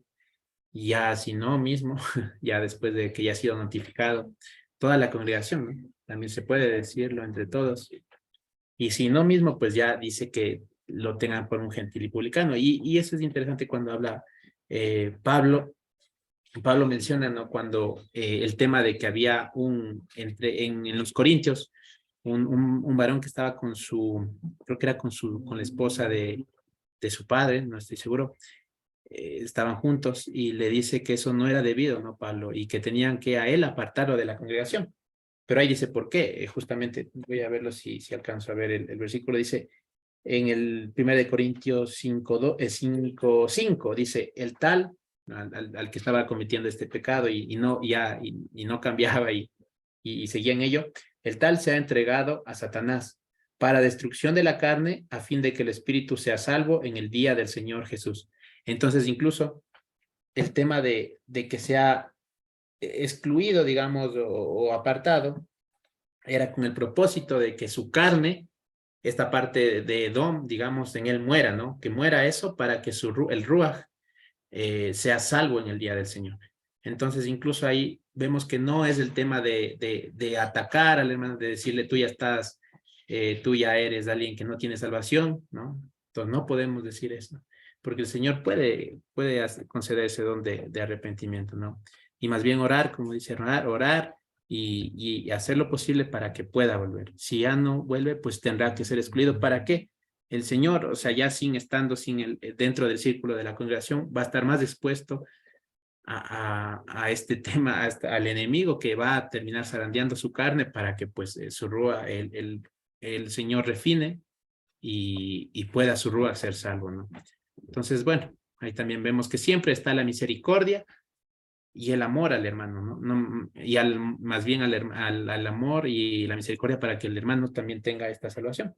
y ya si no mismo, ya después de que ya ha sido notificado, toda la congregación, ¿no? También se puede decirlo entre todos. Y si no mismo, pues ya dice que lo tengan por un gentil y publicano. Y eso es interesante cuando habla Pablo. Pablo menciona, ¿no? Cuando el tema de que había en los Corintios, un varón que estaba creo que era con la esposa de su padre, no estoy seguro, estaban juntos y le dice que eso no era debido, ¿no, Pablo? Y que tenían que a él apartarlo de la congregación. Pero ahí dice por qué. Justamente voy a verlo si alcanzo a ver el versículo. Dice en el 1 de Corintios 5:5, dice, el tal, al que estaba cometiendo este pecado y no cambiaba y seguía en ello, el tal se ha entregado a Satanás para destrucción de la carne, a fin de que el espíritu sea salvo en el día del Señor Jesús. Entonces, incluso el tema de que sea excluido, digamos, o apartado, era con el propósito de que su carne, esta parte de Edom, digamos, en él muera, ¿no? Que muera eso para que el Ruach sea salvo en el día del Señor. Entonces, incluso ahí vemos que no es el tema de atacar al hermano, de decirle tú ya estás tú ya eres alguien que no tiene salvación, ¿no? Entonces no podemos decir eso, porque el Señor puede conceder ese don de arrepentimiento, ¿no? Y más bien orar, como dice, orar y hacer lo posible para que pueda volver. Si ya no vuelve, pues tendrá que ser excluido. ¿Para qué? El Señor, o sea, ya dentro del círculo de la congregación, va a estar más expuesto a este tema, al enemigo que va a terminar zarandeando su carne para que pues su rúa, el Señor refine y pueda su rúa ser salvo, ¿no? Entonces, bueno, ahí también vemos que siempre está la misericordia y el amor al hermano, ¿no? Y más bien al amor y la misericordia para que el hermano también tenga esta salvación.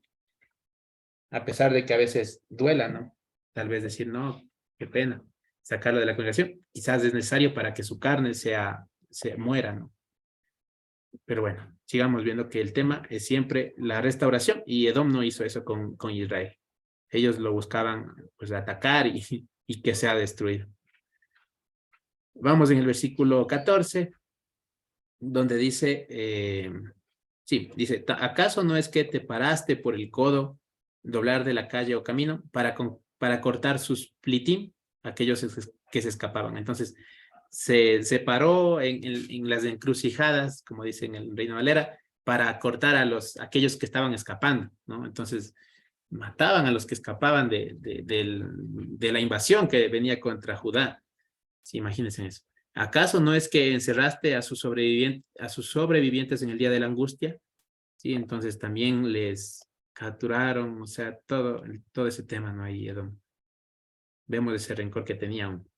A pesar de que a veces duela, ¿no? Tal vez decir, no, qué pena, sacarlo de la congregación. Quizás es necesario para que su carne se muera, ¿no? Pero bueno, sigamos viendo que el tema es siempre la restauración y Edom no hizo eso con Israel. Ellos lo buscaban pues atacar y que sea destruido. Vamos en el versículo 14, donde dice, dice, ¿acaso no es que te paraste por el codo, doblar de la calle o camino, para cortar sus plitim, aquellos que se escapaban? Entonces, se paró en las encrucijadas, como dice en el Reina Valera, para cortar a aquellos que estaban escapando, ¿no? Entonces, mataban a los que escapaban de la invasión que venía contra Judá. Sí, imagínense eso. ¿Acaso no es que encerraste a sus sobrevivientes en el día de la angustia? Sí, entonces también les capturaron, o sea, todo ese tema, ¿no? Ahí, Edom. Vemos ese rencor que tenían.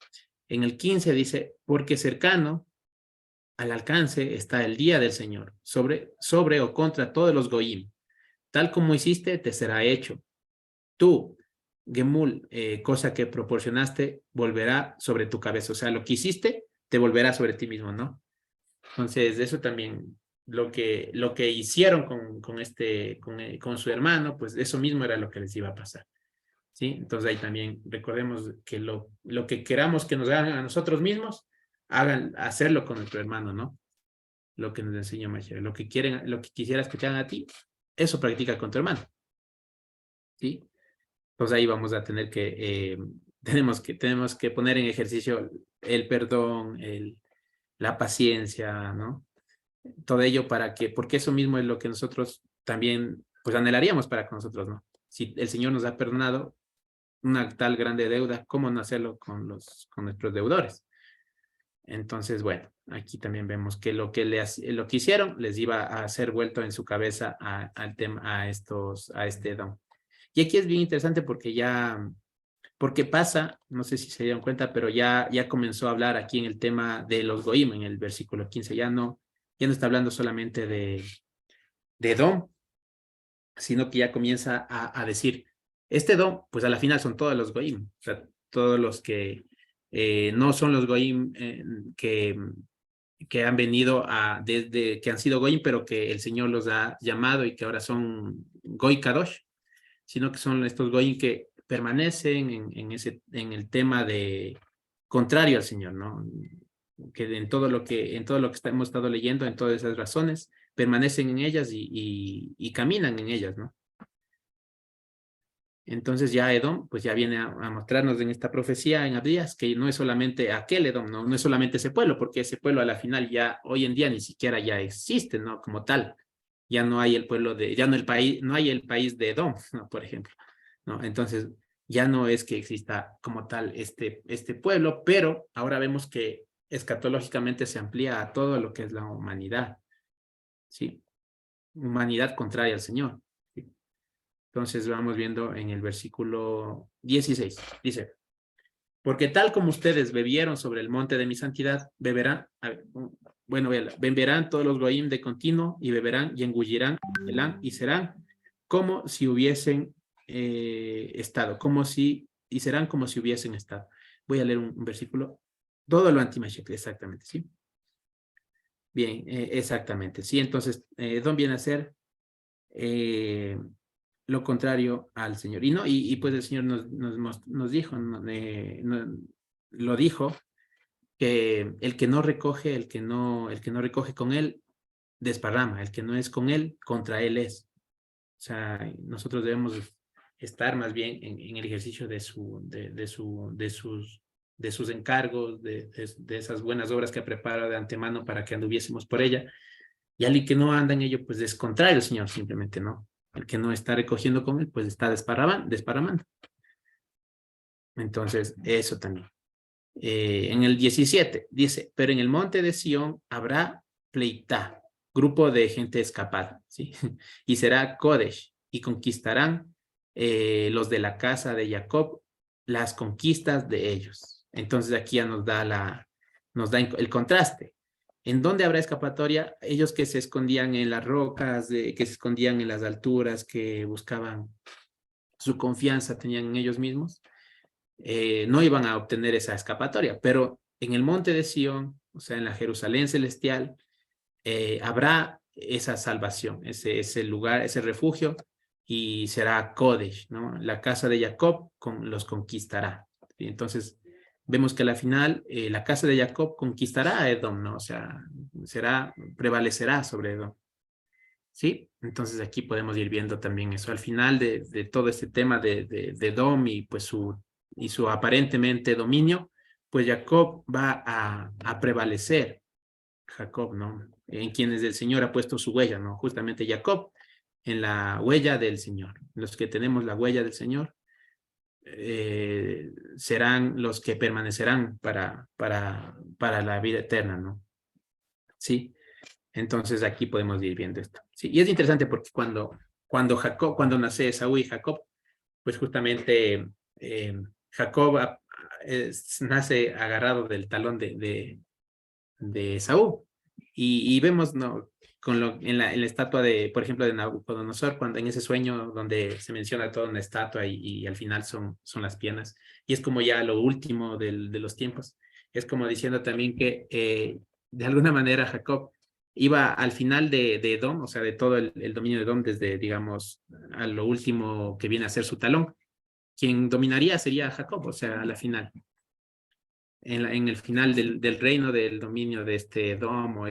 En el 15 dice, porque cercano al alcance está el día del Señor, sobre o contra todos los goyim. Tal como hiciste, te será hecho. Tú, Gemul, cosa que proporcionaste, volverá sobre tu cabeza. O sea, lo que hiciste, te volverá sobre ti mismo, ¿no? Entonces, eso también, lo que hicieron con su hermano, pues eso mismo era lo que les iba a pasar. ¿Sí? Entonces ahí también recordemos que lo que queramos que nos hagan a nosotros mismos, hacerlo con nuestro hermano, ¿no? Lo que nos enseña Mashiach. Lo que quisieras que te hagan a ti, eso practica con tu hermano. ¿Sí? Entonces ahí vamos a tener tenemos que poner en ejercicio el perdón, la paciencia, ¿no? Todo ello porque eso mismo es lo que nosotros también, pues anhelaríamos para con nosotros, ¿no? Si el Señor nos ha perdonado una tal grande deuda, ¿cómo no hacerlo con nuestros deudores? Entonces, bueno, aquí también vemos que lo que hicieron les iba a hacer vuelto en su cabeza al tema, a este Edom. Y aquí es bien interesante porque pasa, no sé si se dieron cuenta, pero ya comenzó a hablar aquí en el tema de los goim, en el versículo 15, ya no está hablando solamente de Edom, sino que ya comienza a decir, este Edom, pues a la final son todos los goim, o sea, todos los que no son los goim que han venido que han sido goim, pero que el Señor los ha llamado y que ahora son goy kadosh, sino que son estos goyim que permanecen en el tema de contrario al Señor, ¿no? Que en todo lo que hemos estado leyendo, en todas esas razones, permanecen en ellas y caminan en ellas, ¿no? Entonces ya Edom, pues ya viene a mostrarnos en esta profecía en Abdías que no es solamente aquel Edom, no es solamente ese pueblo, porque ese pueblo a la final ya hoy en día ni siquiera ya existe, ¿no? Como tal. Ya no hay no hay el país de Edom, ¿no? Por ejemplo, ¿no? Entonces, ya no es que exista como tal este pueblo, pero ahora vemos que escatológicamente se amplía a todo lo que es la humanidad, ¿sí? Humanidad contraria al Señor, ¿sí? Entonces, vamos viendo en el versículo 16, dice, porque tal como ustedes bebieron sobre el monte de mi santidad, beberán todos los goyim de continuo y beberán y engullirán y serán como si hubiesen estado, y serán como si hubiesen estado. Voy a leer un versículo. Todo lo anti-Mashiach, exactamente, ¿sí? Bien, exactamente, ¿sí? Entonces, Edom viene a ser lo contrario al Señor. Y pues el Señor nos dijo, lo dijo, que el que no recoge, el que no recoge con él, desparrama, el que no es con él, contra él es. sea, nosotros debemos estar más bien en el ejercicio de sus encargos, de esas buenas obras que ha preparado de antemano para que anduviésemos por ella. Y alguien que no anda en ello, pues es contrario al Señor, simplemente, ¿no? El que no está recogiendo con él, pues está desparramando. Entonces, eso también. En el 17 dice, pero en el monte de Sión habrá pleitá, grupo de gente escapada, ¿sí? Y será Kodesh, y conquistarán los de la casa de Jacob las conquistas de ellos. Entonces aquí ya nos da el contraste. ¿En dónde habrá escapatoria? Ellos que se escondían en las rocas, que se escondían en las alturas, que buscaban su confianza, tenían en ellos mismos, no iban a obtener esa escapatoria, pero en el monte de Sión, o sea, en la Jerusalén celestial, habrá esa salvación, ese lugar, ese refugio, y será Kodesh, ¿no? La casa de Jacob los conquistará. Y entonces, vemos que a la final, la casa de Jacob conquistará a Edom, ¿no? O sea, prevalecerá sobre Edom. ¿Sí? Entonces aquí podemos ir viendo también eso. Al final de todo este tema de Edom y pues su aparentemente dominio, pues Jacob va a prevalecer. Jacob, ¿no? En quienes el Señor ha puesto su huella, ¿no? Justamente Jacob, en la huella del Señor. Los que tenemos la huella del Señor serán los que permanecerán para la vida eterna, ¿no? Sí. Entonces aquí podemos ir viendo esto. Sí, y es interesante porque cuando nace Esaú y Jacob, pues justamente Jacob nace agarrado del talón de Esaú. Y vemos, ¿no? En la estatua por ejemplo, de Nabucodonosor, cuando en ese sueño donde se menciona toda una estatua y al final son las piernas. Y es como ya lo último de los tiempos. Es como diciendo también que de alguna manera Jacob iba al final de Edom, o sea, de todo el dominio de Edom, desde, digamos, a lo último que viene a ser su talón. Quien dominaría sería Jacob, o sea, a la final. En el final del reino, del dominio de este Edom o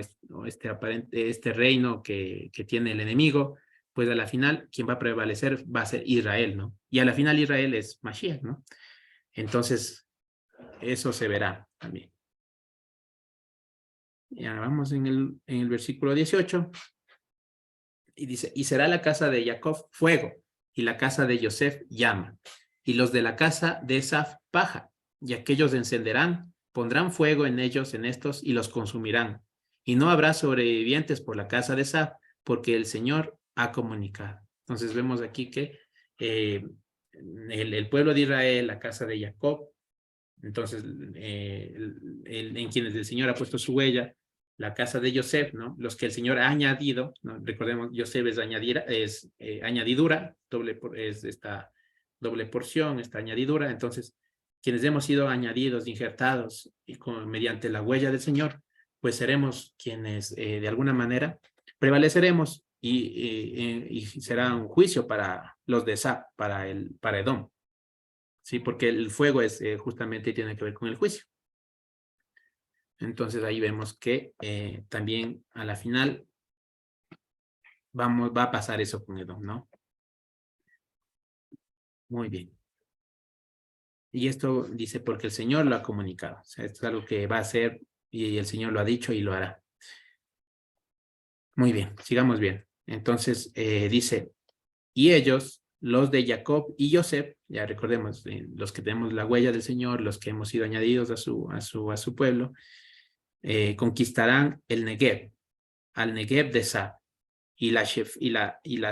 este reino que tiene el enemigo, pues a la final quien va a prevalecer va a ser Israel, ¿no? Y a la final Israel es Mashiach, ¿no? Entonces, eso se verá también. Ya vamos en el versículo 18. Y dice, y será la casa de Jacob fuego, y la casa de Yosef llama, y los de la casa de Esaf paja, y aquellos encenderán, pondrán fuego en ellos, en estos, y los consumirán. Y no habrá sobrevivientes por la casa de Esaf, porque el Señor ha comunicado. Entonces vemos aquí que el pueblo de Israel, la casa de Jacob, entonces en quienes el Señor ha puesto su huella, la casa de Yosef, ¿no? Los que el Señor ha añadido, ¿no? Recordemos, Yosef es añadidura, es esta doble porción, esta añadidura. Entonces, quienes hemos sido añadidos, injertados mediante la huella del Señor, pues seremos quienes de alguna manera prevaleceremos y será un juicio para los de Esaf, para Edom. Sí, porque el fuego justamente tiene que ver con el juicio. Entonces ahí vemos que también a la final va a pasar eso con Edom, ¿no? Muy bien. Y esto dice porque el Señor lo ha comunicado. O sea, esto es algo que va a hacer y el Señor lo ha dicho y lo hará. Muy bien, sigamos bien. Entonces dice, y ellos, los de Jacob y Yosef, ya recordemos, los que tenemos la huella del Señor, los que hemos sido añadidos a su pueblo, conquistarán el Negev, al Negev de Sab, y la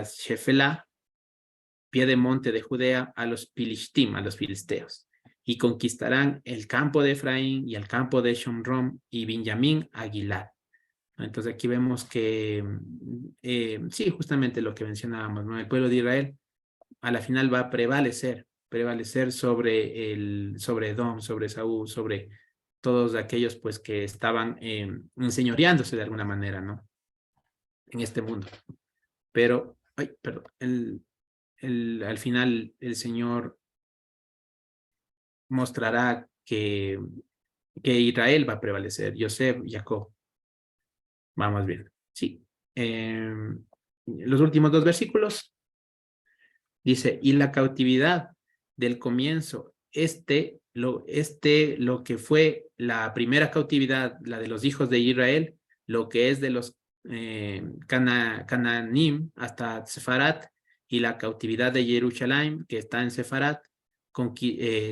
Shefelá, pie de monte de Judea, a los Pilishtim, a los filisteos, y conquistarán el campo de Efraín y el campo de Shomrom y Benjamín a Gilad. Entonces aquí vemos que, sí, justamente lo que mencionábamos, ¿no? El pueblo de Israel a la final va a prevalecer sobre Edom, sobre Saúl, sobre todos aquellos pues que estaban enseñoreándose de alguna manera, ¿no? En este mundo. Pero, al final el Señor mostrará que Israel va a prevalecer, Yosef, Jacob. Vamos bien, sí. Los últimos dos versículos Dice, y la cautividad del comienzo, lo que fue la primera cautividad, la de los hijos de Israel, lo que es de los Cananim hasta Sefarat, y la cautividad de Jerusalén, que está en Sefarat,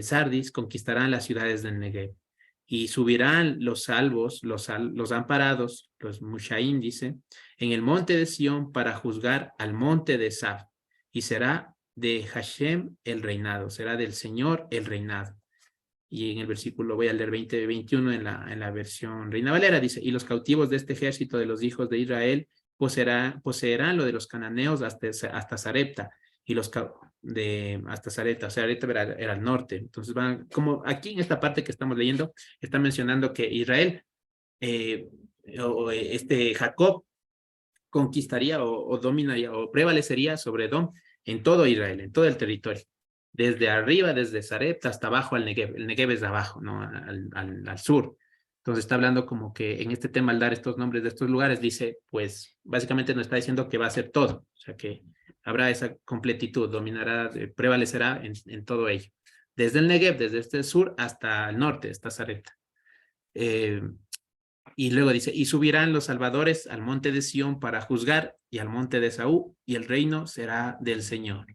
Sardis, conquistarán las ciudades del Negev. Y subirán los salvos, los amparados, los Mushaim, dice, en el monte de Sión para juzgar al monte de Saf, y será de Hashem el reinado, será del Señor el reinado. Y en el versículo, voy a leer 20-21 en la versión Reina Valera, dice, y los cautivos de este ejército de los hijos de Israel poseerán lo de los cananeos hasta Sarepta, y los hasta Sarepta, o sea, Sarepta era al norte. Entonces van, como aquí en esta parte que estamos leyendo, está mencionando que Israel, Jacob, conquistaría o dominaría o prevalecería sobre Edom en todo Israel, en todo el territorio. Desde arriba, desde Sarepta hasta abajo al Negev. El Negev es de abajo, ¿no? Al sur. Entonces está hablando como que en este tema, al dar estos nombres de estos lugares, dice, pues básicamente nos está diciendo que va a ser todo. O sea que habrá esa completitud, dominará, prevalecerá en todo ello. Desde el Negev, desde este sur hasta el norte, hasta Sarepta. Y luego dice, y subirán los salvadores al monte de Sión para juzgar, y al monte de Saúl, y el reino será del Señor.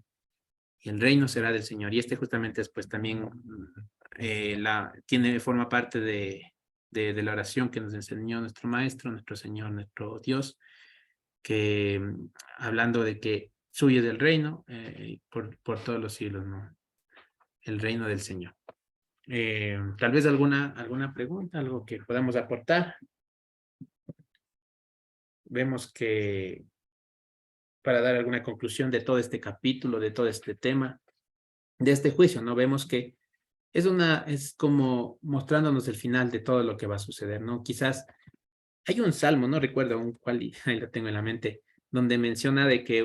Y el reino será del Señor. Y este justamente después también forma parte de la oración que nos enseñó nuestro Maestro, nuestro Señor, nuestro Dios, que hablando de que suyo del reino por todos los siglos, ¿no? El reino del Señor. Tal vez alguna pregunta, algo que podamos aportar. Vemos que para dar alguna conclusión de todo este capítulo, de todo este tema, de este juicio, ¿no? Vemos que es como mostrándonos el final de todo lo que va a suceder, ¿no? Quizás hay un salmo, no recuerdo cuál, ahí lo tengo en la mente, donde menciona de que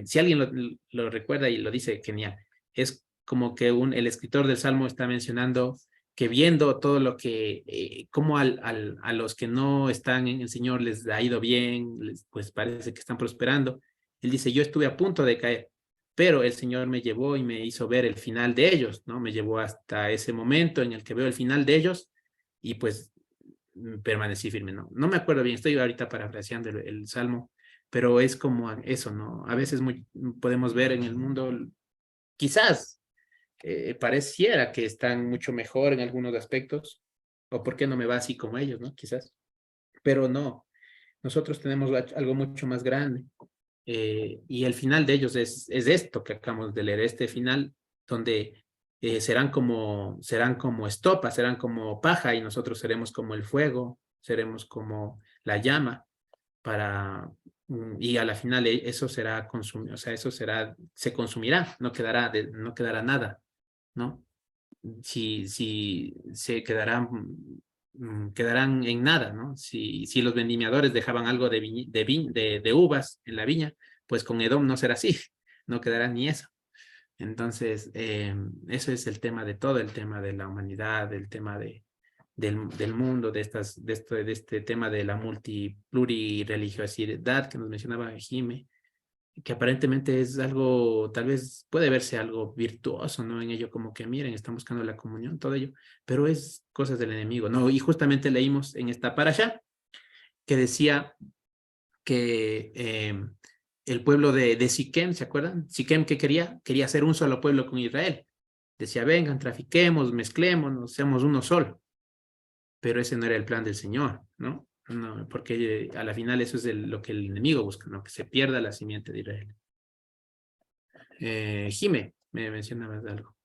si alguien lo recuerda y lo dice, genial, es como que el escritor del salmo está mencionando que viendo todo lo que, como a los que no están en el Señor les ha ido bien, pues parece que están prosperando. Él dice, yo estuve a punto de caer, pero el Señor me llevó y me hizo ver el final de ellos, ¿no? Me llevó hasta ese momento en el que veo el final de ellos y pues permanecí firme, ¿no? No me acuerdo bien, estoy ahorita parafraseando el Salmo, pero es como eso, ¿no? A veces podemos ver en el mundo, quizás pareciera que están mucho mejor en algunos aspectos, o por qué no me va así como ellos, ¿no? Quizás, pero no, nosotros tenemos algo mucho más grande, y el final de ellos es esto que acabamos de leer, este final donde serán como estopa, serán como paja, y nosotros seremos como el fuego, seremos como la llama, y a la final eso será consumido, o sea, se consumirá, no quedará nada, ¿no? Si se quedarán en nada, ¿no? Si los vendimiadores dejaban algo de uvas en la viña, pues con Edom no será así, no quedará ni eso. Entonces, eso es el tema de todo, el tema de la humanidad, el tema del mundo, de este tema de la plurirreligiosidad que nos mencionaba Jime, que aparentemente es algo, tal vez puede verse algo virtuoso, ¿no? En ello, como que miren, están buscando la comunión, todo ello, pero es cosas del enemigo, ¿no? Y justamente leímos en esta parasha que decía que el pueblo de Siquem, ¿se acuerdan? Siquem, ¿qué quería? Quería ser un solo pueblo con Israel. Decía, vengan, trafiquemos, mezclémonos, seamos uno solo. Pero ese no era el plan del Señor, ¿no? No, porque a la final eso es lo que el enemigo busca, ¿no? Que se pierda la simiente de Israel. Jime, me mencionabas algo.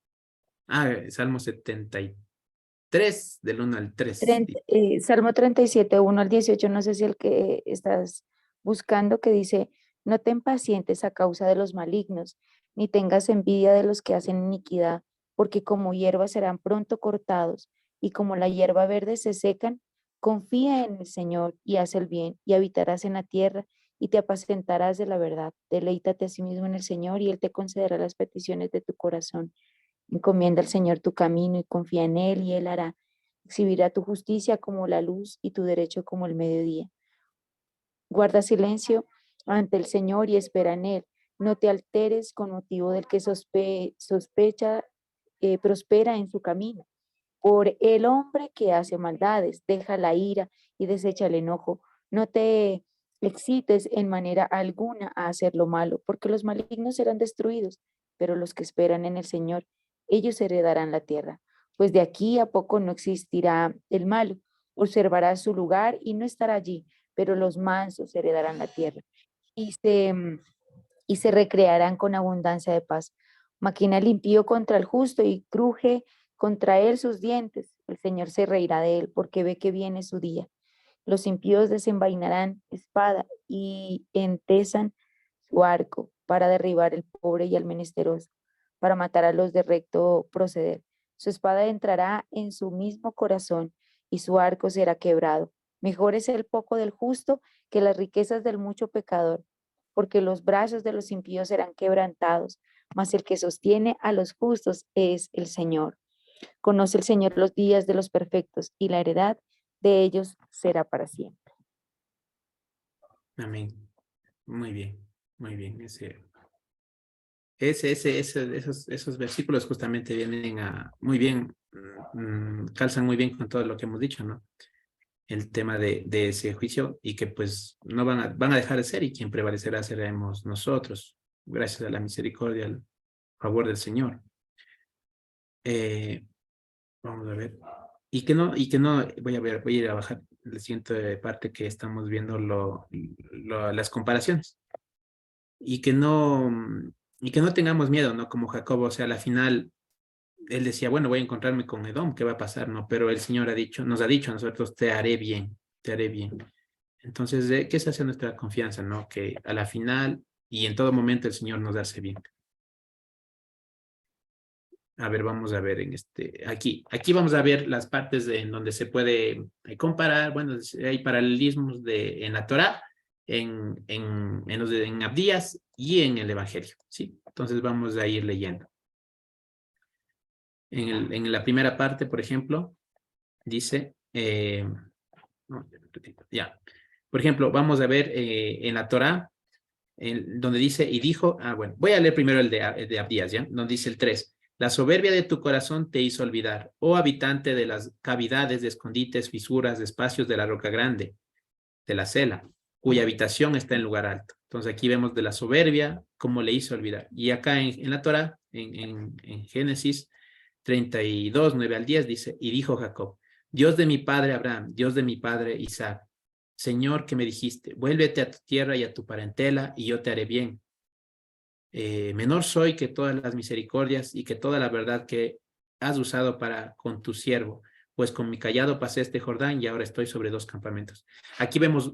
Salmo 73, del 1 al 3. Salmo 37, 1 al 18, no sé si el que estás buscando, que dice, no te impacientes a causa de los malignos, ni tengas envidia de los que hacen iniquidad, porque como hierba serán pronto cortados, y como la hierba verde se secan. Confía en el Señor y haz el bien, y habitarás en la tierra, y te apacentarás de la verdad. Deleítate a sí mismo en el Señor, y Él te concederá las peticiones de tu corazón. Encomienda al Señor tu camino y confía en Él, y Él hará. Exhibirá tu justicia como la luz y tu derecho como el mediodía. Guarda silencio ante el Señor y espera en Él. No te alteres con motivo del que sospecha, prospera en su camino. Por el hombre que hace maldades, deja la ira y desecha el enojo. No te excites en manera alguna a hacer lo malo, porque los malignos serán destruidos, pero los que esperan en el Señor, ellos heredarán la tierra. Pues de aquí a poco no existirá el malo, observará su lugar y no estará allí, pero los mansos heredarán la tierra y se recrearán con abundancia de paz. Maquina el impío contra el justo y cruje contra él sus dientes. El Señor se reirá de él porque ve que viene su día. Los impíos desenvainarán espada y entesan su arco para derribar al pobre y al menesteroso, para matar a los de recto proceder. Su espada entrará en su mismo corazón y su arco será quebrado. Mejor es el poco del justo que las riquezas del mucho pecador, porque los brazos de los impíos serán quebrantados, mas el que sostiene a los justos es el Señor. Conoce el Señor los días de los perfectos y la heredad de ellos será para siempre. Amén. Muy bien, muy bien. Esos versículos justamente vienen muy bien, calzan muy bien con todo lo que hemos dicho, ¿no? El tema de ese juicio y que pues no van a dejar de ser y quien prevalecerá seremos nosotros, gracias a la misericordia, al favor del Señor. Vamos a ver. Y que no, voy a ir a bajar la siguiente parte que estamos viendo las comparaciones. Y que no tengamos miedo, ¿no? Como Jacob, o sea, a la final, él decía, bueno, voy a encontrarme con Edom, ¿qué va a pasar? No, pero el Señor nos ha dicho a nosotros, te haré bien, te haré bien. Entonces, ¿qué se hace nuestra confianza, no? Que a la final y en todo momento el Señor nos hace bien. A ver, vamos a ver aquí vamos a ver las partes en donde se puede comparar, bueno, hay paralelismos en la Torá, en Abdías y en el Evangelio, ¿sí? Entonces vamos a ir leyendo. En la primera parte, por ejemplo, dice, por ejemplo, vamos a ver en la Torá, donde dice, y dijo, bueno, voy a leer primero el de Abdías, ¿ya? Donde dice el 3. La soberbia de tu corazón te hizo olvidar, oh habitante de las cavidades, de escondites, fisuras, de espacios de la roca grande, de la cela, cuya habitación está en lugar alto. Entonces aquí vemos de la soberbia, cómo le hizo olvidar. Y acá en la Torá, en Génesis 32, 9 al 10, dice, y dijo Jacob, Dios de mi padre Abraham, Dios de mi padre Isaac, Señor que me dijiste, vuélvete a tu tierra y a tu parentela, y yo te haré bien. Menor soy que todas las misericordias y que toda la verdad que has usado para con tu siervo, pues con mi callado pasé este Jordán y ahora estoy sobre 2 campamentos. Aquí vemos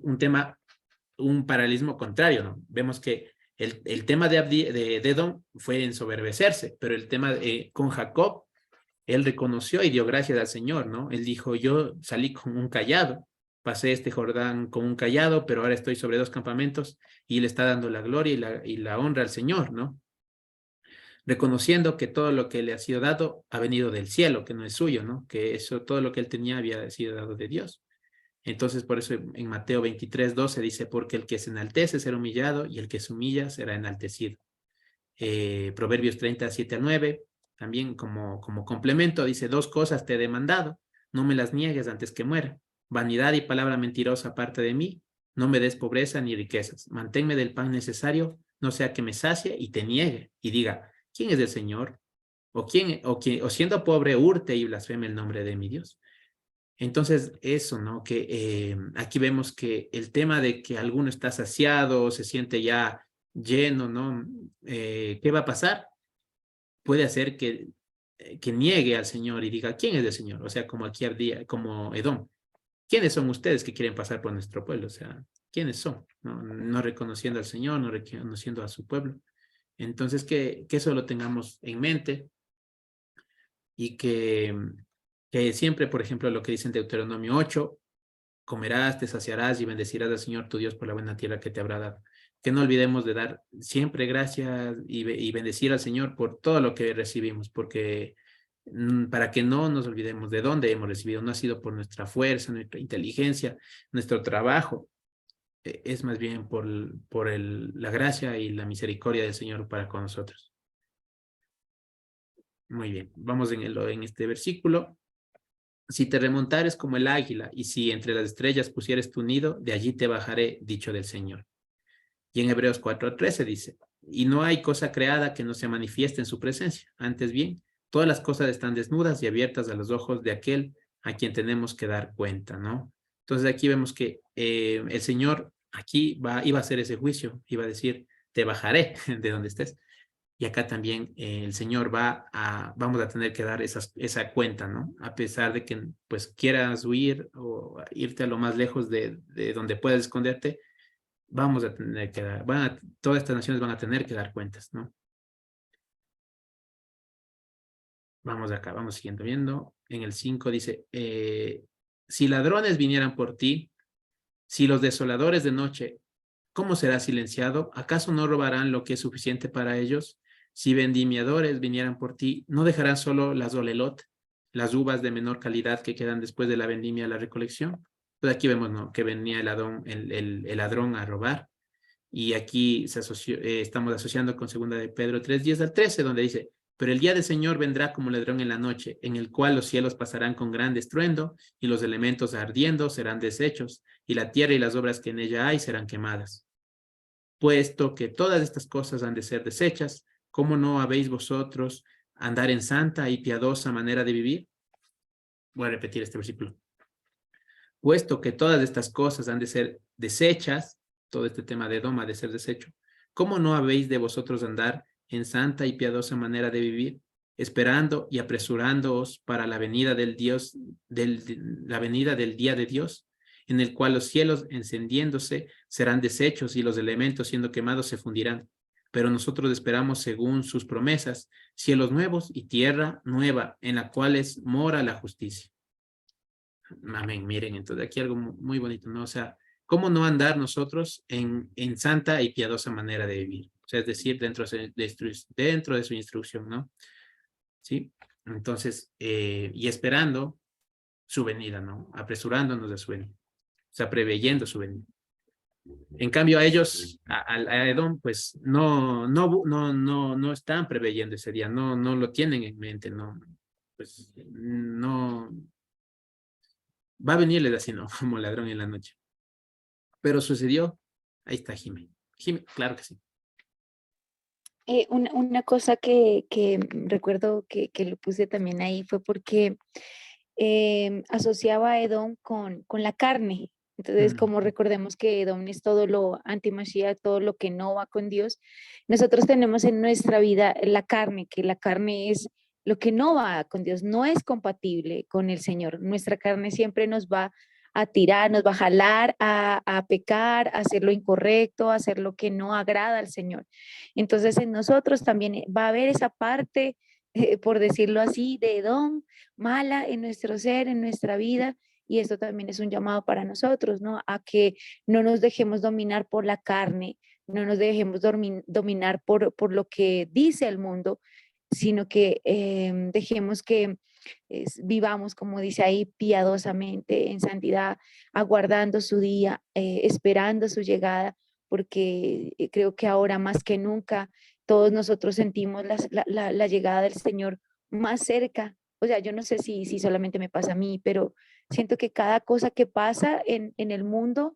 un paralelismo contrario, ¿no? Vemos que el tema de Edom fue ensoberbecerse, pero el tema con Jacob, él reconoció y dio gracias al Señor, ¿no? Él dijo, yo salí con un callado, pasé este Jordán con un callado, pero ahora estoy sobre 2 campamentos y le está dando la gloria y la honra al Señor, ¿no? Reconociendo que todo lo que le ha sido dado ha venido del cielo, que no es suyo, ¿no? Que todo lo que él tenía había sido dado de Dios. Entonces, por eso en Mateo 23, 12 dice, porque el que se enaltece será humillado y el que se humilla será enaltecido. Proverbios 30, 7 al 9, también como complemento, dice, 2 cosas te he demandado, no me las niegues antes que muera. Vanidad y palabra mentirosa aparte de mí, no me des pobreza ni riquezas. Manténme del pan necesario, no sea que me sacie y te niegue y diga, ¿quién es el Señor? O siendo pobre hurte y blasfeme el nombre de mi Dios. Entonces, eso, ¿no? Que aquí vemos que el tema de que alguno está saciado, se siente ya lleno, ¿no? ¿Qué va a pasar? Puede hacer que niegue al Señor y diga, ¿quién es el Señor? O sea, como aquí como Edom. ¿Quiénes son ustedes que quieren pasar por nuestro pueblo? O sea, ¿quiénes son? No reconociendo al Señor, no reconociendo a su pueblo. Entonces, que eso lo tengamos en mente y que siempre, por ejemplo, lo que dice en Deuteronomio 8, comerás, te saciarás y bendecirás al Señor tu Dios por la buena tierra que te habrá dado. Que no olvidemos de dar siempre gracias y bendecir al Señor por todo lo que recibimos, porque para que no nos olvidemos de dónde hemos recibido. No ha sido por nuestra fuerza, nuestra inteligencia, nuestro trabajo, es más bien por la gracia y la misericordia del Señor para con nosotros. Muy bien, vamos en este versículo. Si te remontares como el águila, y si entre las estrellas pusieres tu nido, de allí te bajaré, dicho del Señor. Y en Hebreos 4:13 dice, y no hay cosa creada que no se manifieste en su presencia. Antes bien, todas las cosas están desnudas y abiertas a los ojos de aquel a quien tenemos que dar cuenta, ¿no? Entonces aquí vemos que el Señor aquí iba a hacer ese juicio, iba a decir, te bajaré de donde estés. Y acá también el Señor vamos a tener que dar esa cuenta, ¿no? A pesar de que pues quieras huir o irte a lo más lejos de donde puedas esconderte, vamos a tener que todas estas naciones van a tener que dar cuentas, ¿no? Vamos acá, vamos siguiendo viendo. En el 5 dice, si ladrones vinieran por ti, si los desoladores de noche, ¿cómo será silenciado? ¿Acaso no robarán lo que es suficiente para ellos? Si vendimiadores vinieran por ti, ¿no dejarán solo las olelot, las uvas de menor calidad que quedan después de la vendimia a la recolección? Pues aquí vemos, ¿no?, que venía el ladrón a robar. Y aquí estamos asociando con 2 de Pedro 3:10-13, donde dice, pero el día del Señor vendrá como ladrón en la noche, en el cual los cielos pasarán con gran estruendo, y los elementos ardiendo serán deshechos, y la tierra y las obras que en ella hay serán quemadas. Puesto que todas estas cosas han de ser deshechas, ¿cómo no habéis vosotros andar en santa y piadosa manera de vivir? Voy a repetir este versículo. Puesto que todas estas cosas han de ser deshechas, todo este tema de Edom ha de ser deshecho, ¿cómo no habéis de vosotros andar en santa y piadosa manera de vivir, esperando y apresurándoos para la venida del la venida del día de Dios, en el cual los cielos encendiéndose serán deshechos y los elementos siendo quemados se fundirán? Pero nosotros esperamos según sus promesas, cielos nuevos y tierra nueva, en la cual mora la justicia. Amén. Miren, entonces aquí algo muy bonito, ¿no? O sea, ¿cómo no andar nosotros en santa y piadosa manera de vivir? O sea, es decir, dentro de su instrucción, ¿no? ¿Sí? Entonces, y esperando su venida, ¿no? Apresurándonos a su venida. O sea, preveyendo su venida. En cambio, a ellos, a Edom, pues no están preveyendo ese día, no lo tienen en mente, no, pues no. Va a venirles así, ¿no? Como ladrón en la noche. Pero sucedió. Ahí está Jimé. Jimé, claro que sí. Una cosa que recuerdo que lo puse también ahí fue porque asociaba a Edom con la carne. Entonces, como recordemos que Edom es todo lo anti-Mashiach, todo lo que no va con Dios, nosotros tenemos en nuestra vida la carne, que la carne es lo que no va con Dios, no es compatible con el Señor. Nuestra carne siempre nos va a tirar, nos va a jalar a pecar, a hacer lo incorrecto, a hacer lo que no agrada al Señor. Entonces, en nosotros también va a haber esa parte, por decirlo así, de Edom, mala en nuestro ser, en nuestra vida, y esto también es un llamado para nosotros, ¿no? A que no nos dejemos dominar por la carne, no nos dejemos dominar por lo que dice el mundo, sino que dejemos que vivamos, como dice ahí, piadosamente, en santidad, aguardando su día, esperando su llegada, porque creo que ahora más que nunca todos nosotros sentimos la llegada del Señor más cerca. O sea, yo no sé si solamente me pasa a mí, pero siento que cada cosa que pasa en el mundo,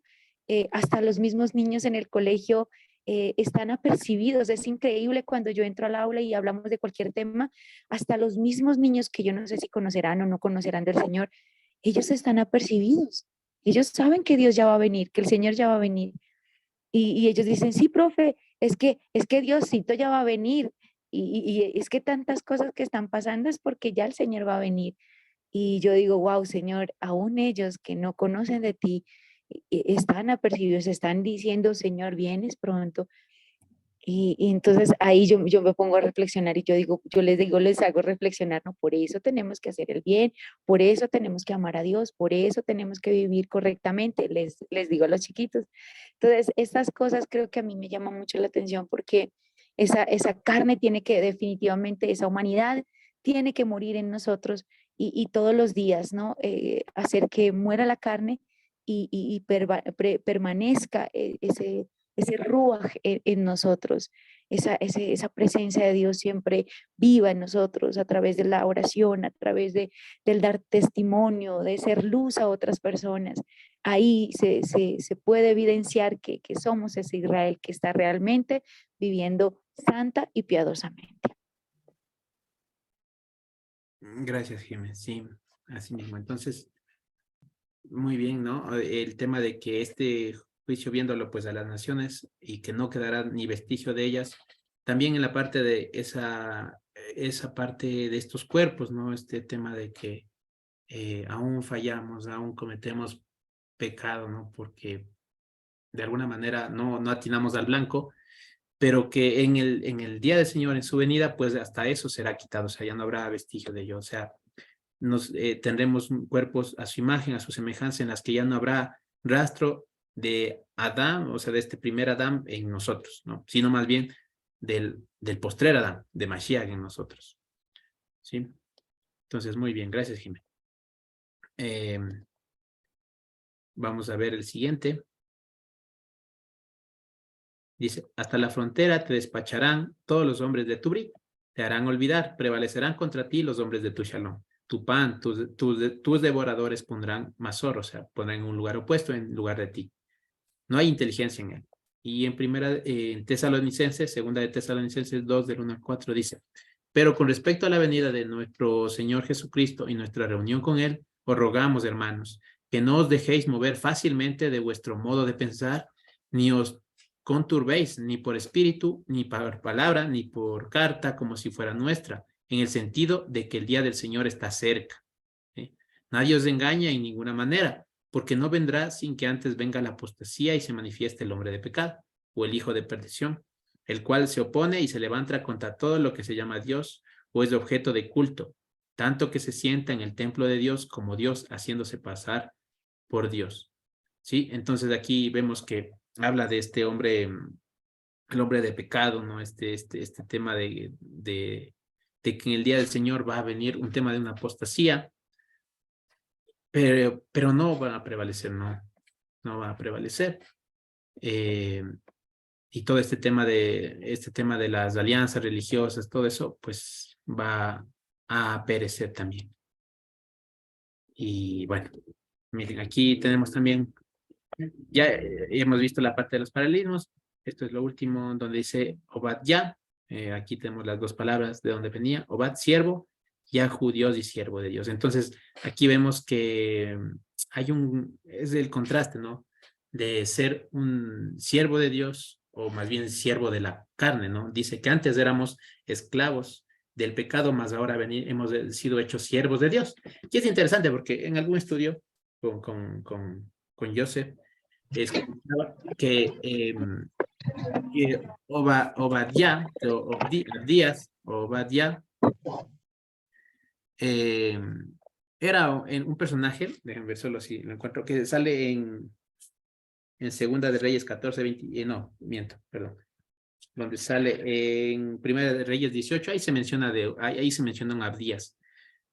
hasta los mismos niños en el colegio, están apercibidos. Es increíble cuando yo entro al aula y hablamos de cualquier tema, hasta los mismos niños que yo no sé si conocerán o no conocerán del Señor, ellos están apercibidos. Ellos saben que Dios ya va a venir, que el Señor ya va a venir. Y ellos dicen, sí, profe, es que Diosito ya va a venir. Y es que tantas cosas que están pasando es porque ya el Señor va a venir. Y yo digo, wow, Señor, aún ellos que no conocen de ti, están apercibidos, están diciendo, Señor, vienes pronto. Y entonces ahí yo me pongo a reflexionar y yo digo, yo les digo, les hago reflexionar, no, por eso tenemos que hacer el bien, por eso tenemos que amar a Dios, por eso tenemos que vivir correctamente, les digo a los chiquitos. Entonces, estas cosas creo que a mí me llaman mucho la atención porque esa carne tiene que definitivamente, esa humanidad tiene que morir en nosotros y todos los días, ¿no? Hacer que muera la carne permanezca ese ruaj en nosotros, esa presencia de Dios siempre viva en nosotros a través de la oración, a través del dar testimonio, de ser luz a otras personas. Ahí se puede evidenciar que somos ese Israel que está realmente viviendo santa y piadosamente. Gracias, Jiménez. Sí, así mismo. Entonces, muy bien, ¿no? El tema de que este juicio viéndolo pues a las naciones y que no quedará ni vestigio de ellas, también en la parte de esa parte de estos cuerpos, ¿no? Este tema de que aún fallamos, aún cometemos pecado, ¿no? Porque de alguna manera no atinamos al blanco, pero que en el día del Señor, en su venida, pues hasta eso será quitado, o sea, ya no habrá vestigio de ello, o sea, tendremos cuerpos a su imagen, a su semejanza, en las que ya no habrá rastro de Adán, o sea, de este primer Adán en nosotros, ¿no? Sino más bien del postrer Adán, de Mashiach en nosotros, ¿sí? Entonces, muy bien, gracias, Jiménez. Vamos a ver el siguiente. Dice, hasta la frontera te despacharán todos los hombres de tu brit, te harán olvidar, prevalecerán contra ti los hombres de tu shalom. Tu pan, tus devoradores pondrán Mazor, o sea, pondrán un lugar opuesto en lugar de ti. No hay inteligencia en él. Y en Tesalonicenses, segunda de Tesalonicenses 2, del 1 al 4, dice, pero con respecto a la venida de nuestro Señor Jesucristo y nuestra reunión con él, os rogamos, hermanos, que no os dejéis mover fácilmente de vuestro modo de pensar, ni os conturbéis, ni por espíritu, ni por palabra, ni por carta, como si fuera nuestra, en el sentido de que el día del Señor está cerca. ¿Sí? Nadie os engaña en ninguna manera, porque no vendrá sin que antes venga la apostasía y se manifieste el hombre de pecado, o el hijo de perdición, el cual se opone y se levanta contra todo lo que se llama Dios, o es de objeto de culto, tanto que se sienta en el templo de Dios como Dios, haciéndose pasar por Dios. ¿Sí? Entonces aquí vemos que habla de este hombre, el hombre de pecado, ¿no? Este tema de que en el día del Señor va a venir un tema de una apostasía, pero no van a prevalecer, no va a prevalecer. Y todo este tema de las alianzas religiosas, todo eso, pues va a perecer también. Y bueno, miren, aquí tenemos también, ya hemos visto la parte de los paralelismos. Esto es lo último donde dice Obad-Yah. Aquí tenemos las dos palabras de donde venía. Obad, siervo, Yahu, Dios y siervo de Dios. Entonces, aquí vemos que es el contraste, ¿no? De ser un siervo de Dios, o más bien siervo de la carne, ¿no? Dice que antes éramos esclavos del pecado, más ahora hemos sido hechos siervos de Dios. Y es interesante porque en algún estudio con Joseph, escuchaba que Obadiah, era un personaje, déjenme ver solo si lo encuentro, que sale en Segunda de Reyes 14, 20, no, miento, perdón, donde sale en Primera de Reyes 18, ahí se menciona un Abdías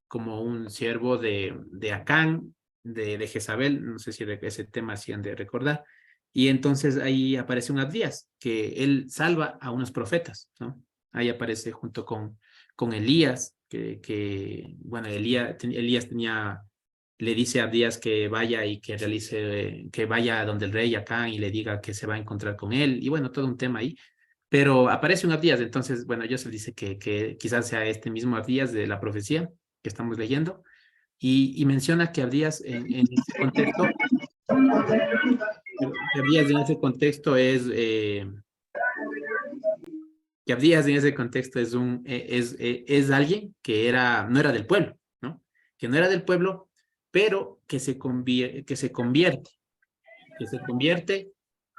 como un siervo de Acán, de Jezabel, no sé si ese tema hacían de recordar, y entonces ahí aparece un Abdías, que él salva a unos profetas, ¿no? Ahí aparece junto con Elías, bueno, Elías le dice a Abdías que vaya y que vaya donde el rey Acán y le diga que se va a encontrar con él, y bueno, todo un tema ahí. Pero aparece un Abdías, entonces, bueno, Joseph dice que quizás sea este mismo Abdías de la profecía que estamos leyendo, y menciona que Abdías en ese contexto, es alguien que no era del pueblo, ¿no? Que no era del pueblo, pero que se convierte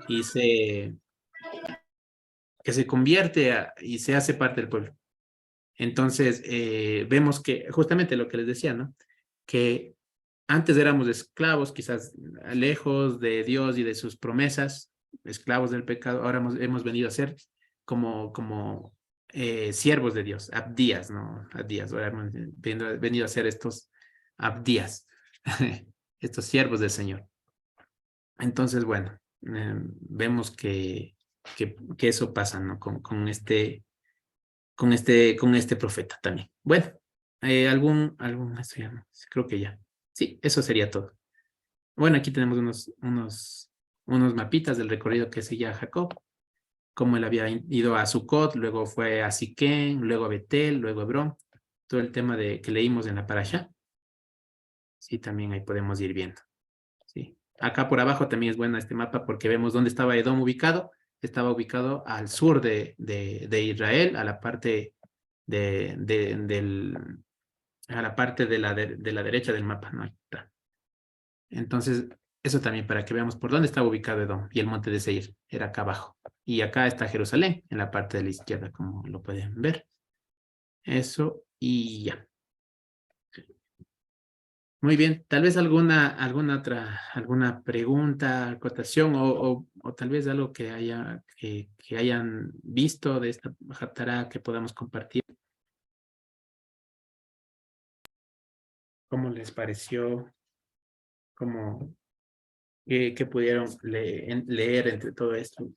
y se hace parte del pueblo. Entonces, vemos que justamente lo que les decía, ¿no? Que antes éramos esclavos, quizás lejos de Dios y de sus promesas, esclavos del pecado. Ahora hemos venido a ser como siervos de Dios, abdías, ¿no? Abdías. Ahora hemos venido a ser estos abdías, estos siervos del Señor. Entonces, bueno, vemos que eso pasa, ¿no? Con este profeta también. Bueno, esto ya no, creo que ya. Sí, eso sería todo. Bueno, aquí tenemos unos mapitas del recorrido que seguía Jacob, cómo él había ido a Sucot, luego fue a Siquén, luego a Betel, luego a Hebrón, todo el tema que leímos en la Parashá. Sí, también ahí podemos ir viendo. Sí. Acá por abajo también es bueno este mapa porque vemos dónde estaba Edom ubicado. Estaba ubicado al sur de Israel, a la parte a la parte de la derecha del mapa, ¿no? Ahí está. Entonces, eso también para que veamos por dónde estaba ubicado Edom y el monte de Seir, era acá abajo. Y acá está Jerusalén, en la parte de la izquierda, como lo pueden ver. Eso y ya. Muy bien, tal vez alguna pregunta, acotación o tal vez algo que hayan visto de esta Haftará que podamos compartir. ¿Cómo les pareció? ¿Cómo, qué pudieron leer entre todo esto?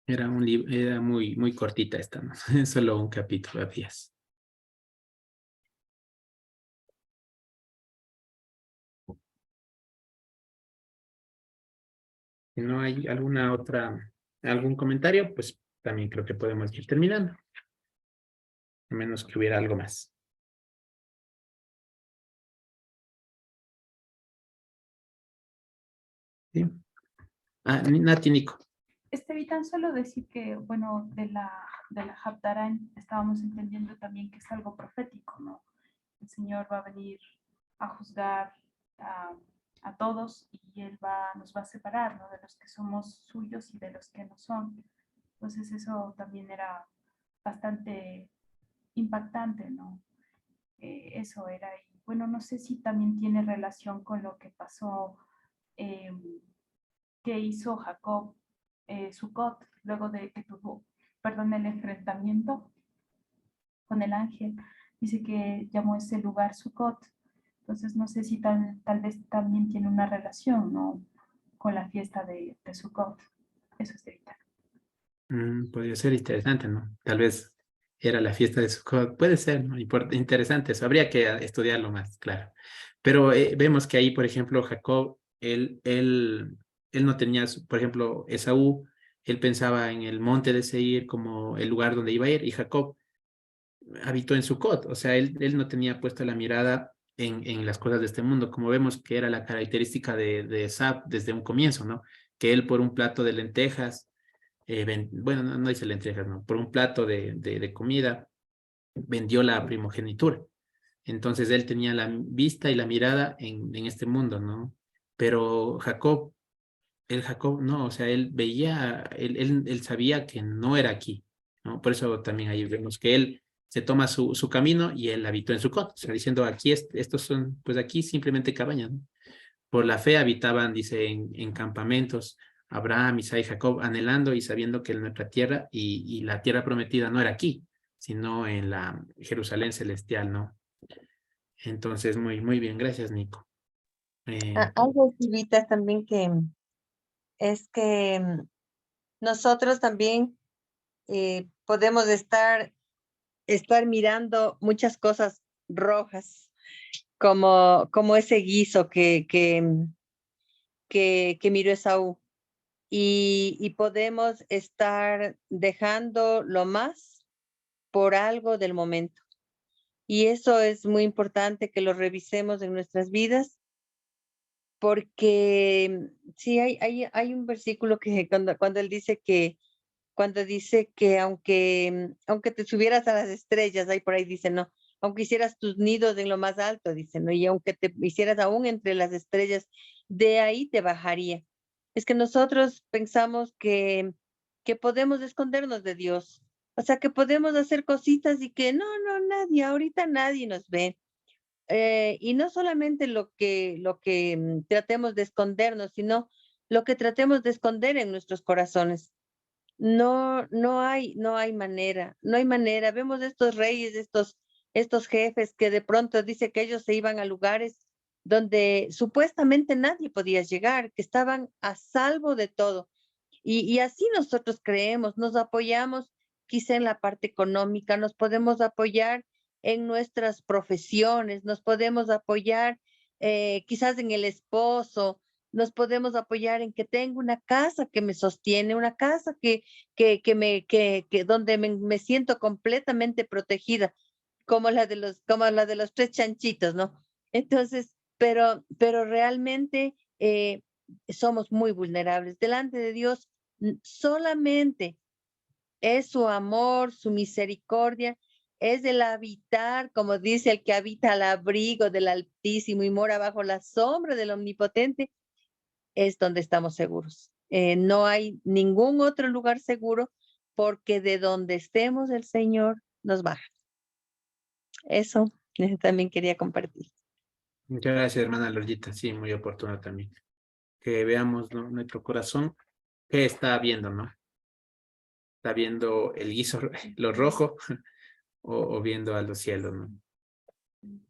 Era muy cortita esta, ¿no? Solo un capítulo había. Si no hay algún comentario, pues también creo que podemos ir terminando. A menos que hubiera algo más. ¿Sí? Nati, Nico. Vi tan solo decir que, bueno, de la Haftará estábamos entendiendo también que es algo profético, ¿no? El Señor va a venir a juzgar a, a todos y Él nos va a separar, ¿no? De los que somos suyos y de los que no son. Entonces eso también era bastante impactante, ¿no? Eso era. Y bueno, no sé si también tiene relación con lo que pasó, eh, que hizo Jacob, Sucot, luego de que tuvo, perdón, el enfrentamiento con el ángel. Dice que llamó ese lugar Sucot. Entonces no sé si tal vez también tiene una relación, ¿no? Con la fiesta de Sucot. Eso es de ahorita. Podría ser interesante, ¿no? Tal vez era la fiesta de Sukkot. Puede ser, ¿no? Interesante eso. Habría que estudiarlo más, claro. Pero vemos que ahí, por ejemplo, Jacob, él no tenía, por ejemplo, Esaú, él pensaba en el monte de Seir como el lugar donde iba a ir, y Jacob habitó en Sucot. O sea, él no tenía puesta la mirada en las cosas de este mundo, como vemos que era la característica de Esab desde un comienzo, ¿no? Que él por un plato de lentejas bueno, no dice lentejas, no, por un plato de comida, vendió la primogenitura. Entonces él tenía la vista y la mirada en este mundo, ¿no? Pero Jacob no, o sea, él veía, él sabía que no era aquí, ¿no? Por eso también ahí vemos que él se toma su camino y él habitó en Sucot, o sea, diciendo aquí, estos son, pues aquí simplemente cabañas, ¿no? Por la fe habitaban, dice, en campamentos, Abraham, Isaac y Jacob, anhelando y sabiendo que nuestra tierra y la tierra prometida no era aquí, sino en la Jerusalén celestial, ¿no? Entonces, muy bien, gracias, Nico. Algo, Silvita, también que es que nosotros también podemos estar mirando muchas cosas rojas, como ese guiso que miró Esaú. Y podemos estar dejando lo más por algo del momento. Y eso es muy importante que lo revisemos en nuestras vidas, porque sí hay un versículo que cuando él dice que aunque te subieras a las estrellas, ahí por ahí dice, no, aunque hicieras tus nidos en lo más alto, dice, no, y aunque te hicieras aún entre las estrellas, de ahí te bajaría. Es que nosotros pensamos que podemos escondernos de Dios, o sea, que podemos hacer cositas y que no, ahorita nadie nos ve. Y no solamente lo que tratemos de escondernos, sino lo que tratemos de esconder en nuestros corazones. No hay manera. Vemos estos reyes, estos jefes que de pronto dice que ellos se iban a lugares donde supuestamente nadie podía llegar, que estaban a salvo de todo. Y así nosotros creemos, nos apoyamos quizá en la parte económica, nos podemos apoyar en nuestras profesiones, nos podemos apoyar quizás en el esposo, nos podemos apoyar en que tengo una casa que me sostiene, una casa donde me siento completamente protegida, como la de los 3 chanchitos, ¿no? Entonces, pero realmente somos muy vulnerables. Delante de Dios solamente es su amor, su misericordia, es el habitar, como dice el que habita al abrigo del Altísimo y mora bajo la sombra del Omnipotente, es donde estamos seguros. No hay ningún otro lugar seguro, porque de donde estemos el Señor nos baja. Eso también quería compartir. Muchas gracias, hermana Lorgita. Sí, muy oportuno también. Que veamos, ¿no?, nuestro corazón, qué está viendo, ¿no? ¿Está viendo el guiso, lo rojo, o viendo a los cielos, ¿no?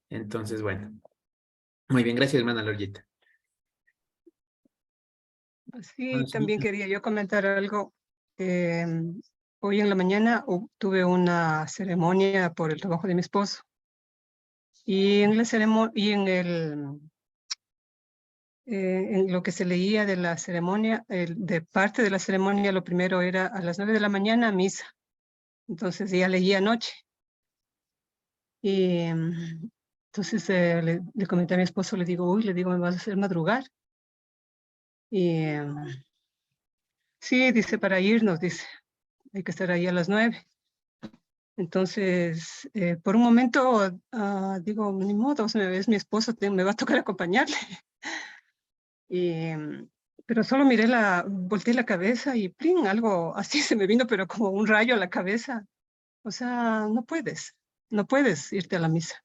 Entonces, bueno. Muy bien, gracias, hermana Lorgita. Sí, también quería yo comentar algo. Hoy en la mañana tuve una ceremonia por el trabajo de mi esposo. Y en la ceremonia, y en lo que se leía de la ceremonia, de parte de la ceremonia, lo primero era a las 9 de la mañana misa. Entonces ya leí anoche. Y entonces le comenté a mi esposo, le digo, me vas a hacer madrugar. Y sí, dice, para irnos, dice, hay que estar ahí a las 9. Entonces, por un momento, digo, ni modo, es mi esposo, me va a tocar acompañarle. Pero solo volteé la cabeza y ¡plin! Algo así se me vino, pero como un rayo a la cabeza. O sea, no puedes irte a la misa.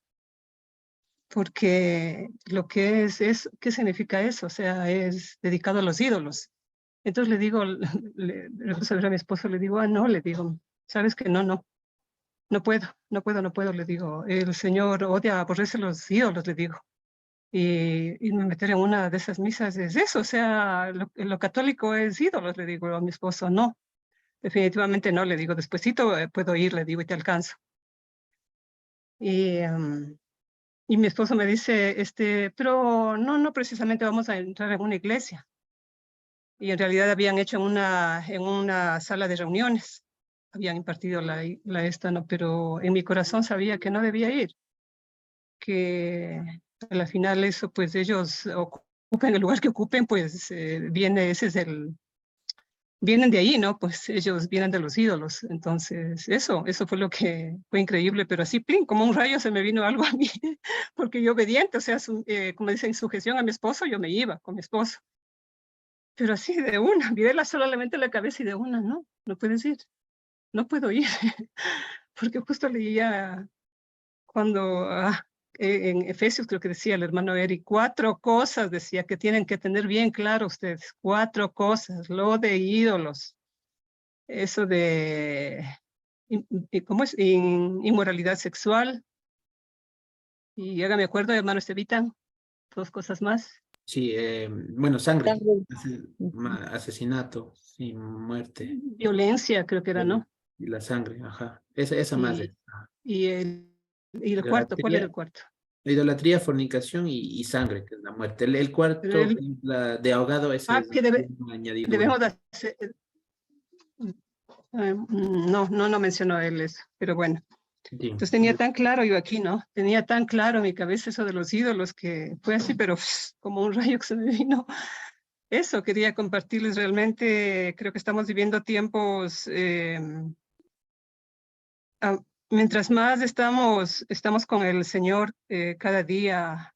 Porque lo que es, ¿qué significa eso? O sea, es dedicado a los ídolos. Entonces le digo, le puse a ver a mi esposo, le digo, no, le digo, sabes que no puedo, le digo, el Señor odia, aborrece los ídolos, le digo. Y me meter en una de esas misas es eso, o sea, lo católico es ídolos, le digo a mi esposo, no, definitivamente no, le digo, despuesito puedo ir, le digo, y te alcanzo. Y mi esposo me dice, pero no precisamente vamos a entrar en una iglesia. Y en realidad habían hecho en una sala de reuniones, habían impartido la esta, ¿no? Pero en mi corazón sabía que no debía ir, que a la final eso, pues ellos ocupen el lugar que ocupen, pues vienen de ahí, ¿no? Pues ellos vienen de los ídolos. Entonces eso fue lo que fue increíble, pero así, ¡plin!, como un rayo se me vino algo a mí, porque yo obediente, o sea, como dicen, sujeción a mi esposo, yo me iba con mi esposo. Pero así de una, miré solamente la cabeza y de una, no puedes ir, no puedo ir, porque justo leía cuando en Efesios creo que decía el hermano Eric, 4 cosas decía que tienen que tener bien claro ustedes, 4 cosas, lo de ídolos, eso de, ¿cómo es? Inmoralidad sexual, y hágame acuerdo, hermano Estevitan, 2 cosas más. Sí, bueno, sangre, Sangre. asesinato, sí, muerte. Violencia, creo que era, ¿no? Y la sangre, ajá. Esa más es. Y el cuarto, ¿cuál era el cuarto? La idolatría, fornicación y sangre, que es la muerte. El cuarto, la de ahogado, ese es que una añadidura. debemos de hacer, no mencionó él eso, pero bueno. Sí. Entonces tenía tan claro yo aquí, ¿no? Tenía tan claro en mi cabeza eso de los ídolos que fue así, pero como un rayo que se me vino. Eso quería compartirles realmente. Creo que estamos viviendo tiempos, mientras más estamos con el Señor cada día,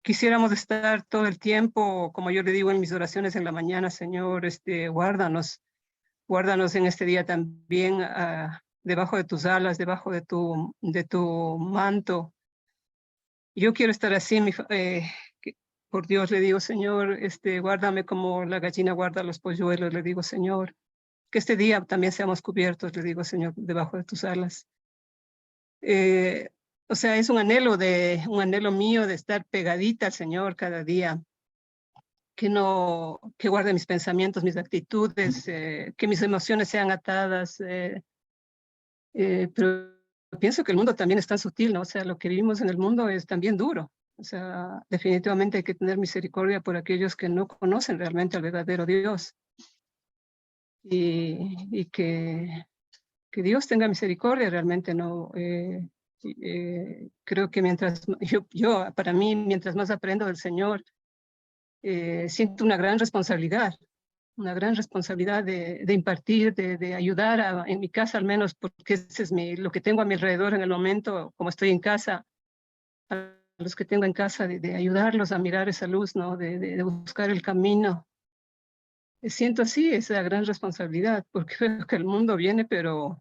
quisiéramos estar todo el tiempo, como yo le digo en mis oraciones en la mañana, Señor, guárdanos en este día también, debajo de tus alas, debajo de tu manto. Yo quiero estar así, por Dios, le digo, Señor, guárdame como la gallina guarda los polluelos, le digo, Señor, que este día también seamos cubiertos, le digo, Señor, debajo de tus alas. O sea, es un anhelo mío de estar pegadita al Señor cada día, que guarde mis pensamientos, mis actitudes, que mis emociones sean atadas, pero pienso que el mundo también es tan sutil, ¿no? O sea, lo que vivimos en el mundo es también duro. O sea, definitivamente hay que tener misericordia por aquellos que no conocen realmente al verdadero Dios. Y que Dios tenga misericordia realmente, ¿no? Creo que para mí, mientras más aprendo del Señor, siento una gran responsabilidad de impartir, de ayudar en mi casa al menos, porque ese es lo que tengo a mi alrededor en el momento, como estoy en casa, a los que tengo en casa, de ayudarlos a mirar esa luz, ¿no? De buscar el camino. Siento así esa gran responsabilidad, porque veo que el mundo viene, pero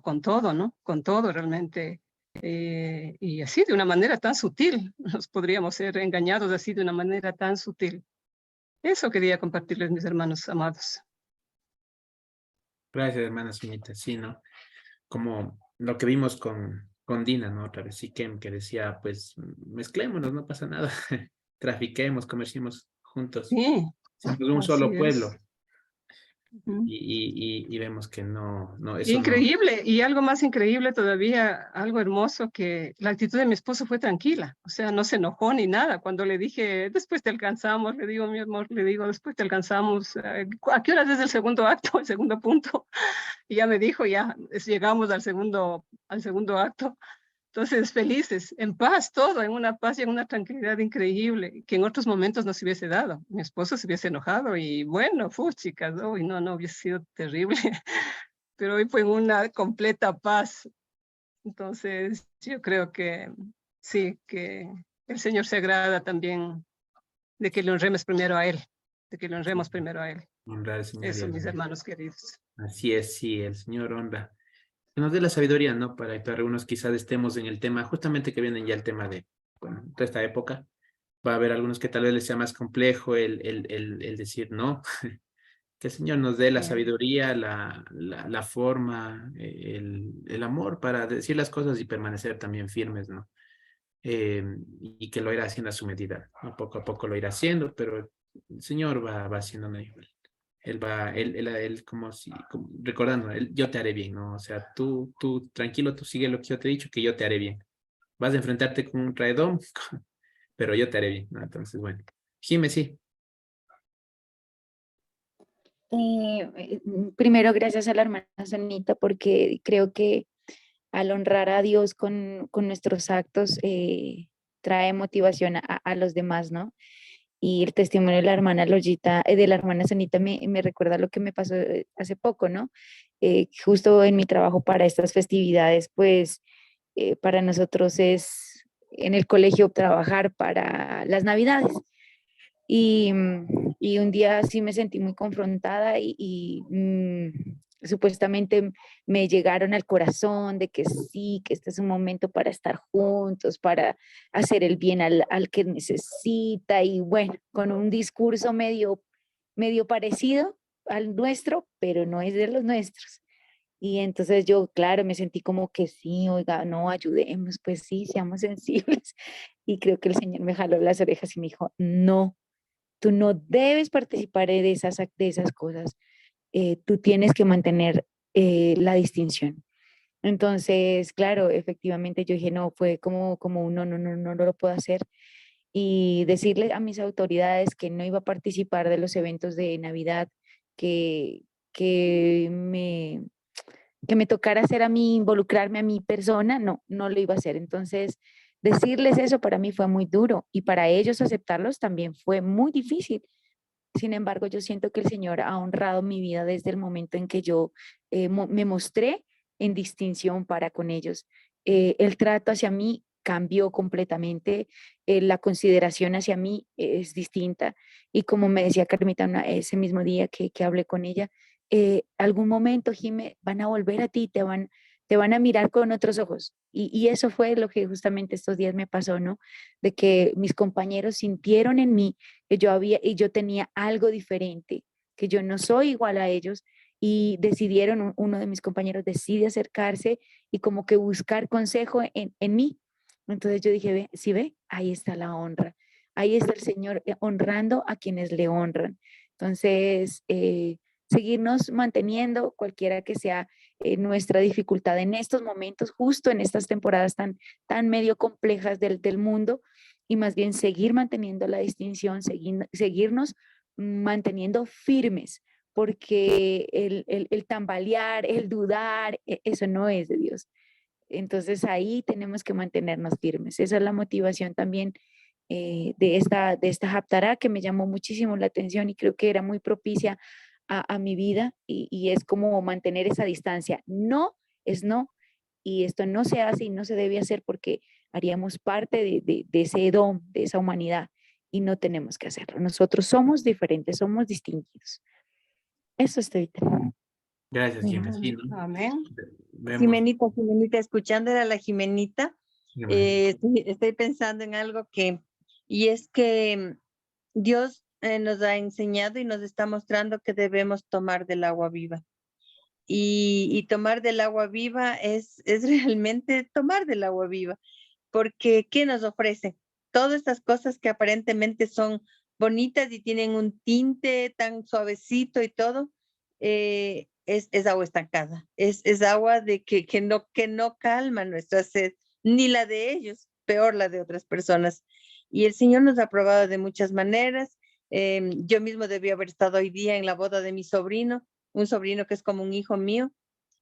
con todo, ¿no? Con todo realmente. Y así de una manera tan sutil, nos podríamos ser engañados así de una manera tan sutil. Eso quería compartirles, mis hermanos amados. Gracias, hermana Sunita. Sí, ¿no? Como lo que vimos con Dina, ¿no? Otra vez, Siquem, que decía, pues, mezclémonos, no pasa nada. Trafiquemos, comerciemos juntos. Sí, Somos un así solo pueblo. es. Ujú. Y vemos que no, eso no. Increíble, y algo más increíble todavía, algo hermoso, que la actitud de mi esposo fue tranquila, o sea, no se enojó ni nada. Cuando le dije, después te alcanzamos, le digo, mi amor, le digo, después te alcanzamos, ¿a qué horas es el segundo acto, el segundo punto? Y ya me dijo, ya llegamos al segundo acto. Entonces, felices, en paz, todo, en una paz y en una tranquilidad increíble, que en otros momentos no se hubiese dado. Mi esposo se hubiese enojado y bueno, chicas, ¿no? Y no hubiese sido terrible. Pero hoy fue en una completa paz. Entonces, yo creo que sí, que el Señor se agrada también de que le honremos primero a Él, de que le honremos primero a Él. Honrar al Señor y Eso, al mis Señor. hermanos queridos. Así es, sí, el Señor honra. Que nos dé la sabiduría, ¿no? Para que algunos quizás estemos en el tema, justamente que vienen ya el tema de, bueno, toda esta época. Va a haber algunos que tal vez les sea más complejo el decir no. Que el Señor nos dé la sabiduría, la forma, el amor para decir las cosas y permanecer también firmes, ¿no? Y que lo irá haciendo a su medida, ¿no? Poco a poco lo irá haciendo, pero el Señor va haciendo, ¿no? Él como si, recordando, yo te haré bien, ¿no? O sea, tú tranquilo, tú sigue lo que yo te he dicho, que yo te haré bien. Vas a enfrentarte con un traidor, pero yo te haré bien, ¿no? Entonces, bueno. Jime, sí. Primero, gracias a la hermana Sonita, porque creo que al honrar a Dios con nuestros actos, trae motivación a los demás, ¿no? Y el testimonio de la hermana Loyita, de la hermana Sonita, me recuerda lo que me pasó hace poco, ¿no? Justo en mi trabajo para estas festividades, pues para nosotros es en el colegio trabajar para las Navidades. Y un día sí me sentí muy confrontada supuestamente me llegaron al corazón de que sí, que este es un momento para estar juntos, para hacer el bien al que necesita y bueno, con un discurso medio parecido al nuestro, pero no es de los nuestros. Y entonces yo, claro, me sentí como que sí, oiga, no, ayudemos, pues sí, seamos sensibles. Y creo que el Señor me jaló las orejas y me dijo, no, tú no debes participar de esas cosas. Tú tienes que mantener la distinción. Entonces, claro, efectivamente yo dije, no, fue como un no lo puedo hacer. Y decirle a mis autoridades que no iba a participar de los eventos de Navidad, que, que me, que me tocara hacer a mí, involucrarme a mi persona, no lo iba a hacer. Entonces, decirles eso para mí fue muy duro y para ellos aceptarlos también fue muy difícil. Sin embargo, yo siento que el Señor ha honrado mi vida desde el momento en que yo me mostré en distinción para con ellos. El trato hacia mí cambió completamente, la consideración hacia mí es distinta. Y como me decía Carmita ese mismo día que hablé con ella, algún momento, Jime, van a volver a ti, te van a mirar con otros ojos. Y eso fue lo que justamente estos días me pasó, ¿no? De que mis compañeros sintieron en mí que yo tenía algo diferente, que yo no soy igual a ellos, y decidieron, uno de mis compañeros decide acercarse y como que buscar consejo en mí. Entonces yo dije, ve, sí ve, ahí está la honra, ahí está el Señor honrando a quienes le honran. Entonces, seguirnos manteniendo, cualquiera que sea nuestra dificultad en estos momentos, justo en estas temporadas tan medio complejas del mundo, y más bien seguir manteniendo la distinción, seguirnos manteniendo firmes, porque el tambalear, el dudar, eso no es de Dios. Entonces ahí tenemos que mantenernos firmes. Esa es la motivación también de esta Haftará, que me llamó muchísimo la atención y creo que era muy propicia a mi vida, y es como mantener esa distancia. No es no, y esto no se hace y no se debe hacer porque haríamos parte de ese don, de esa humanidad, y no tenemos que hacerlo. Nosotros somos diferentes, somos distinguidos. Eso estoy. Gracias, Jiménez. Sí, Amén. ¿no? Amén. Vemos. Jimenita, escuchando era la Jimenita, Jiménez. estoy pensando en algo y es que Dios nos ha enseñado y nos está mostrando que debemos tomar del agua viva. Y tomar del agua viva es realmente tomar del agua viva, porque ¿qué nos ofrece? Todas estas cosas que aparentemente son bonitas y tienen un tinte tan suavecito y todo, es agua estancada, es agua que no calma nuestra sed, ni la de ellos, peor la de otras personas. Y el Señor nos ha probado de muchas maneras. Yo mismo debí haber estado hoy día en la boda de mi sobrino, un sobrino que es como un hijo mío,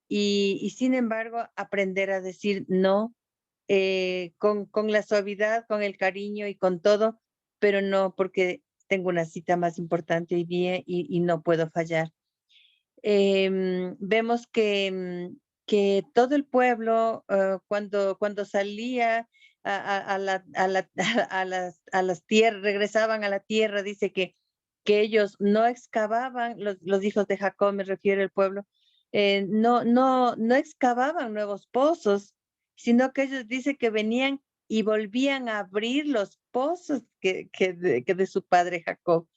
y sin embargo aprender a decir no, con la suavidad, con el cariño y con todo, pero no porque tengo una cita más importante hoy día y no puedo fallar. Vemos que todo el pueblo, cuando salía a las tierras, regresaban a la tierra, dice que ellos no excavaban, los hijos de Jacob, me refiero al pueblo, no excavaban nuevos pozos, sino que ellos dice que venían y volvían a abrir los pozos que de su padre Jacob.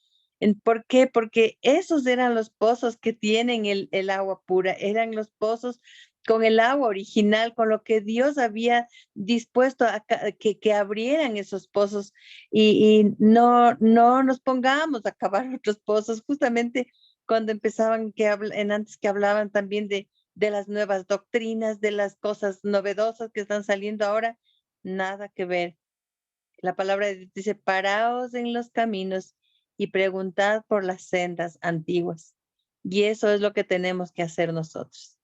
¿Por qué? Porque esos eran los pozos que tienen el agua pura, eran los pozos con el agua original, con lo que Dios había dispuesto que abrieran esos pozos, y no nos pongamos a cavar otros pozos, justamente cuando empezaban antes que hablaban también de las nuevas doctrinas, de las cosas novedosas que están saliendo ahora, nada que ver. La palabra de Dios dice, paraos en los caminos y preguntad por las sendas antiguas. Y eso es lo que tenemos que hacer nosotros.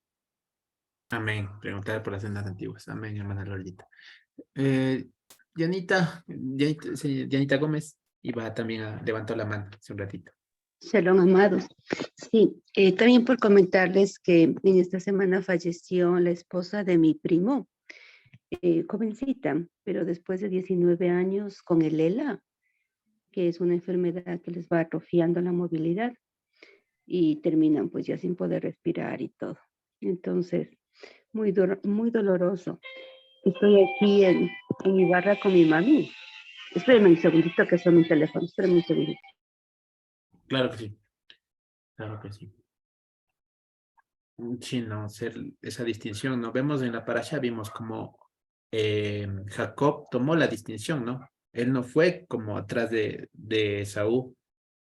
Amén. Preguntar por las sendas antiguas. Amén, hermana Lolita. Dianita Gómez iba también a levantar la mano hace un ratito. Shalom, amados. Sí, también por comentarles que en esta semana falleció la esposa de mi primo, jovencita, pero después de 19 años con el ELA, que es una enfermedad que les va atrofiando la movilidad y terminan pues ya sin poder respirar y todo. Entonces, muy doloroso. Estoy aquí en Ibarra con mi mami. Espérenme un segundito que son mi teléfono. Espérenme un segundito. Claro que sí. Claro que sí. Sí, no, hacer esa distinción, ¿no? Vemos en la parasha, vimos como Jacob tomó la distinción, ¿no? Él no fue como atrás de Esaú,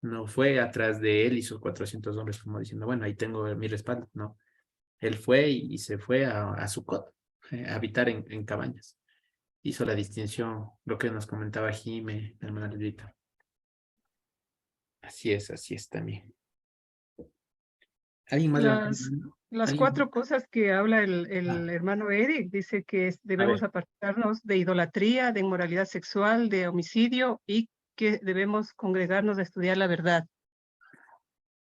no fue atrás de él y sus 400 hombres como diciendo, bueno, ahí tengo mi respaldo, no. Él fue y se fue a Sucot, a habitar en cabañas. Hizo la distinción, lo que nos comentaba Jime, la hermana Lolita. Así es también. ¿Alguien más? Las ¿Alguien? 4 cosas que habla el hermano Eric, dice que debemos apartarnos de idolatría, de inmoralidad sexual, de homicidio, y que debemos congregarnos a estudiar la verdad.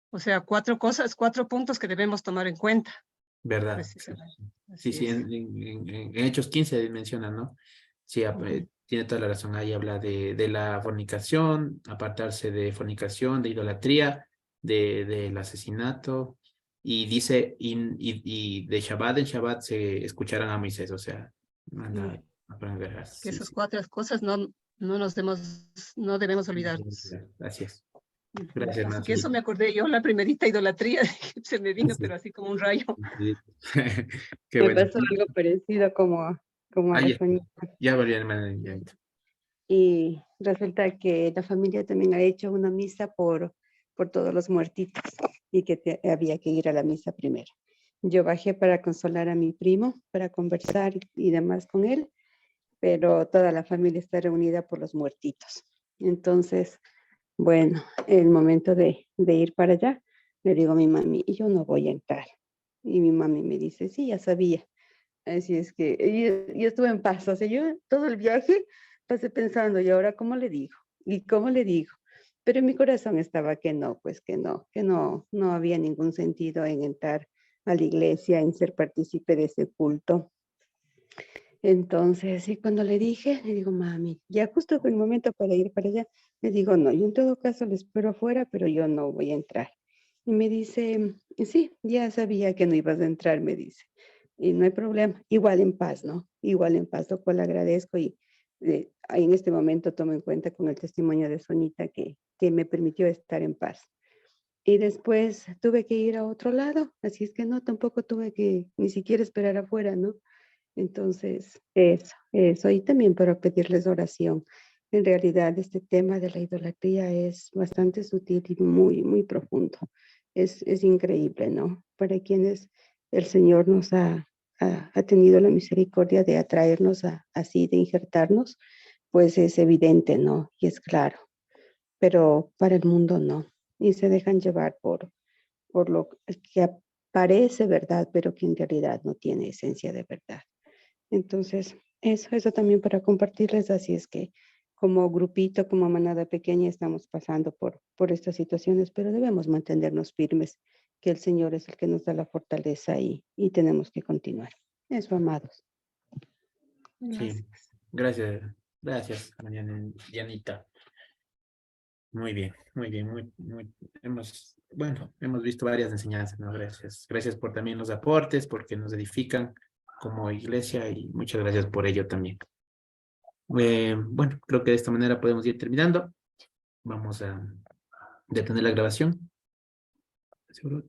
O sea, 4 cosas, 4 puntos que debemos tomar en cuenta. ¿Verdad? Precisamente. Sí, en Hechos 15 menciona, ¿no? Sí, tiene toda la razón. Ahí habla de la fornicación, apartarse de fornicación, de idolatría, del asesinato, y dice, y de Shabbat en Shabbat se escucharán a Moisés, o sea, manda a poner, Que sí, esas sí. cuatro cosas no debemos olvidarnos. Así es. Ujú. Gracias, Así que eso Nancy. me acordé yo, la primerita idolatría, se me vino, pero así como un rayo. Sí. Qué Me bueno. pasó algo parecido como a Ah, la ya, Sonia. ya, Mariana, ya. Y resulta que la familia también ha hecho una misa por todos los muertitos y que había que ir a la misa primero. Yo bajé para consolar a mi primo, para conversar y demás con él, pero toda la familia está reunida por los muertitos. Entonces, bueno, el momento de ir para allá, le digo a mi mami, yo no voy a entrar. Y mi mami me dice, sí, ya sabía. Así es que yo estuve en paz, o sea, yo todo el viaje pasé pensando, ¿y ahora cómo le digo? ¿Y cómo le digo? Pero en mi corazón estaba que no, pues que no, no había ningún sentido en entrar a la iglesia, en ser partícipe de ese culto. Entonces, y cuando le dije, le digo, mami, ya justo fue el momento para ir para allá, le digo, no, yo en todo caso le espero afuera, pero yo no voy a entrar. Y me dice, sí, ya sabía que no ibas a entrar, me dice. Y no hay problema, igual en paz, ¿no? Igual en paz, lo cual agradezco y en este momento tomo en cuenta con el testimonio de Sonita que me permitió estar en paz. Y después tuve que ir a otro lado, así es que no, tampoco tuve que ni siquiera esperar afuera, ¿no? Entonces, eso, y también para pedirles oración. En realidad, este tema de la idolatría es bastante sutil y muy, muy profundo. Es increíble, ¿no? Para quienes el Señor nos ha tenido la misericordia de atraernos así, de injertarnos, pues es evidente, ¿no? Y es claro, pero para el mundo no. Y se dejan llevar por lo que parece verdad, pero que en realidad no tiene esencia de verdad. Entonces, eso también para compartirles, así es que como grupito, como manada pequeña, estamos pasando por estas situaciones, pero debemos mantenernos firmes, que el Señor es el que nos da la fortaleza y tenemos que continuar. Eso, amados. Sí, gracias, gracias, Mariana, Yanita. Muy bien, muy bien, hemos visto varias enseñanzas, ¿no? Gracias. Gracias por también los aportes, porque nos edifican como iglesia y muchas gracias por ello también. Bueno, creo que de esta manera podemos ir terminando. Vamos a detener la grabación. ¿Seguro?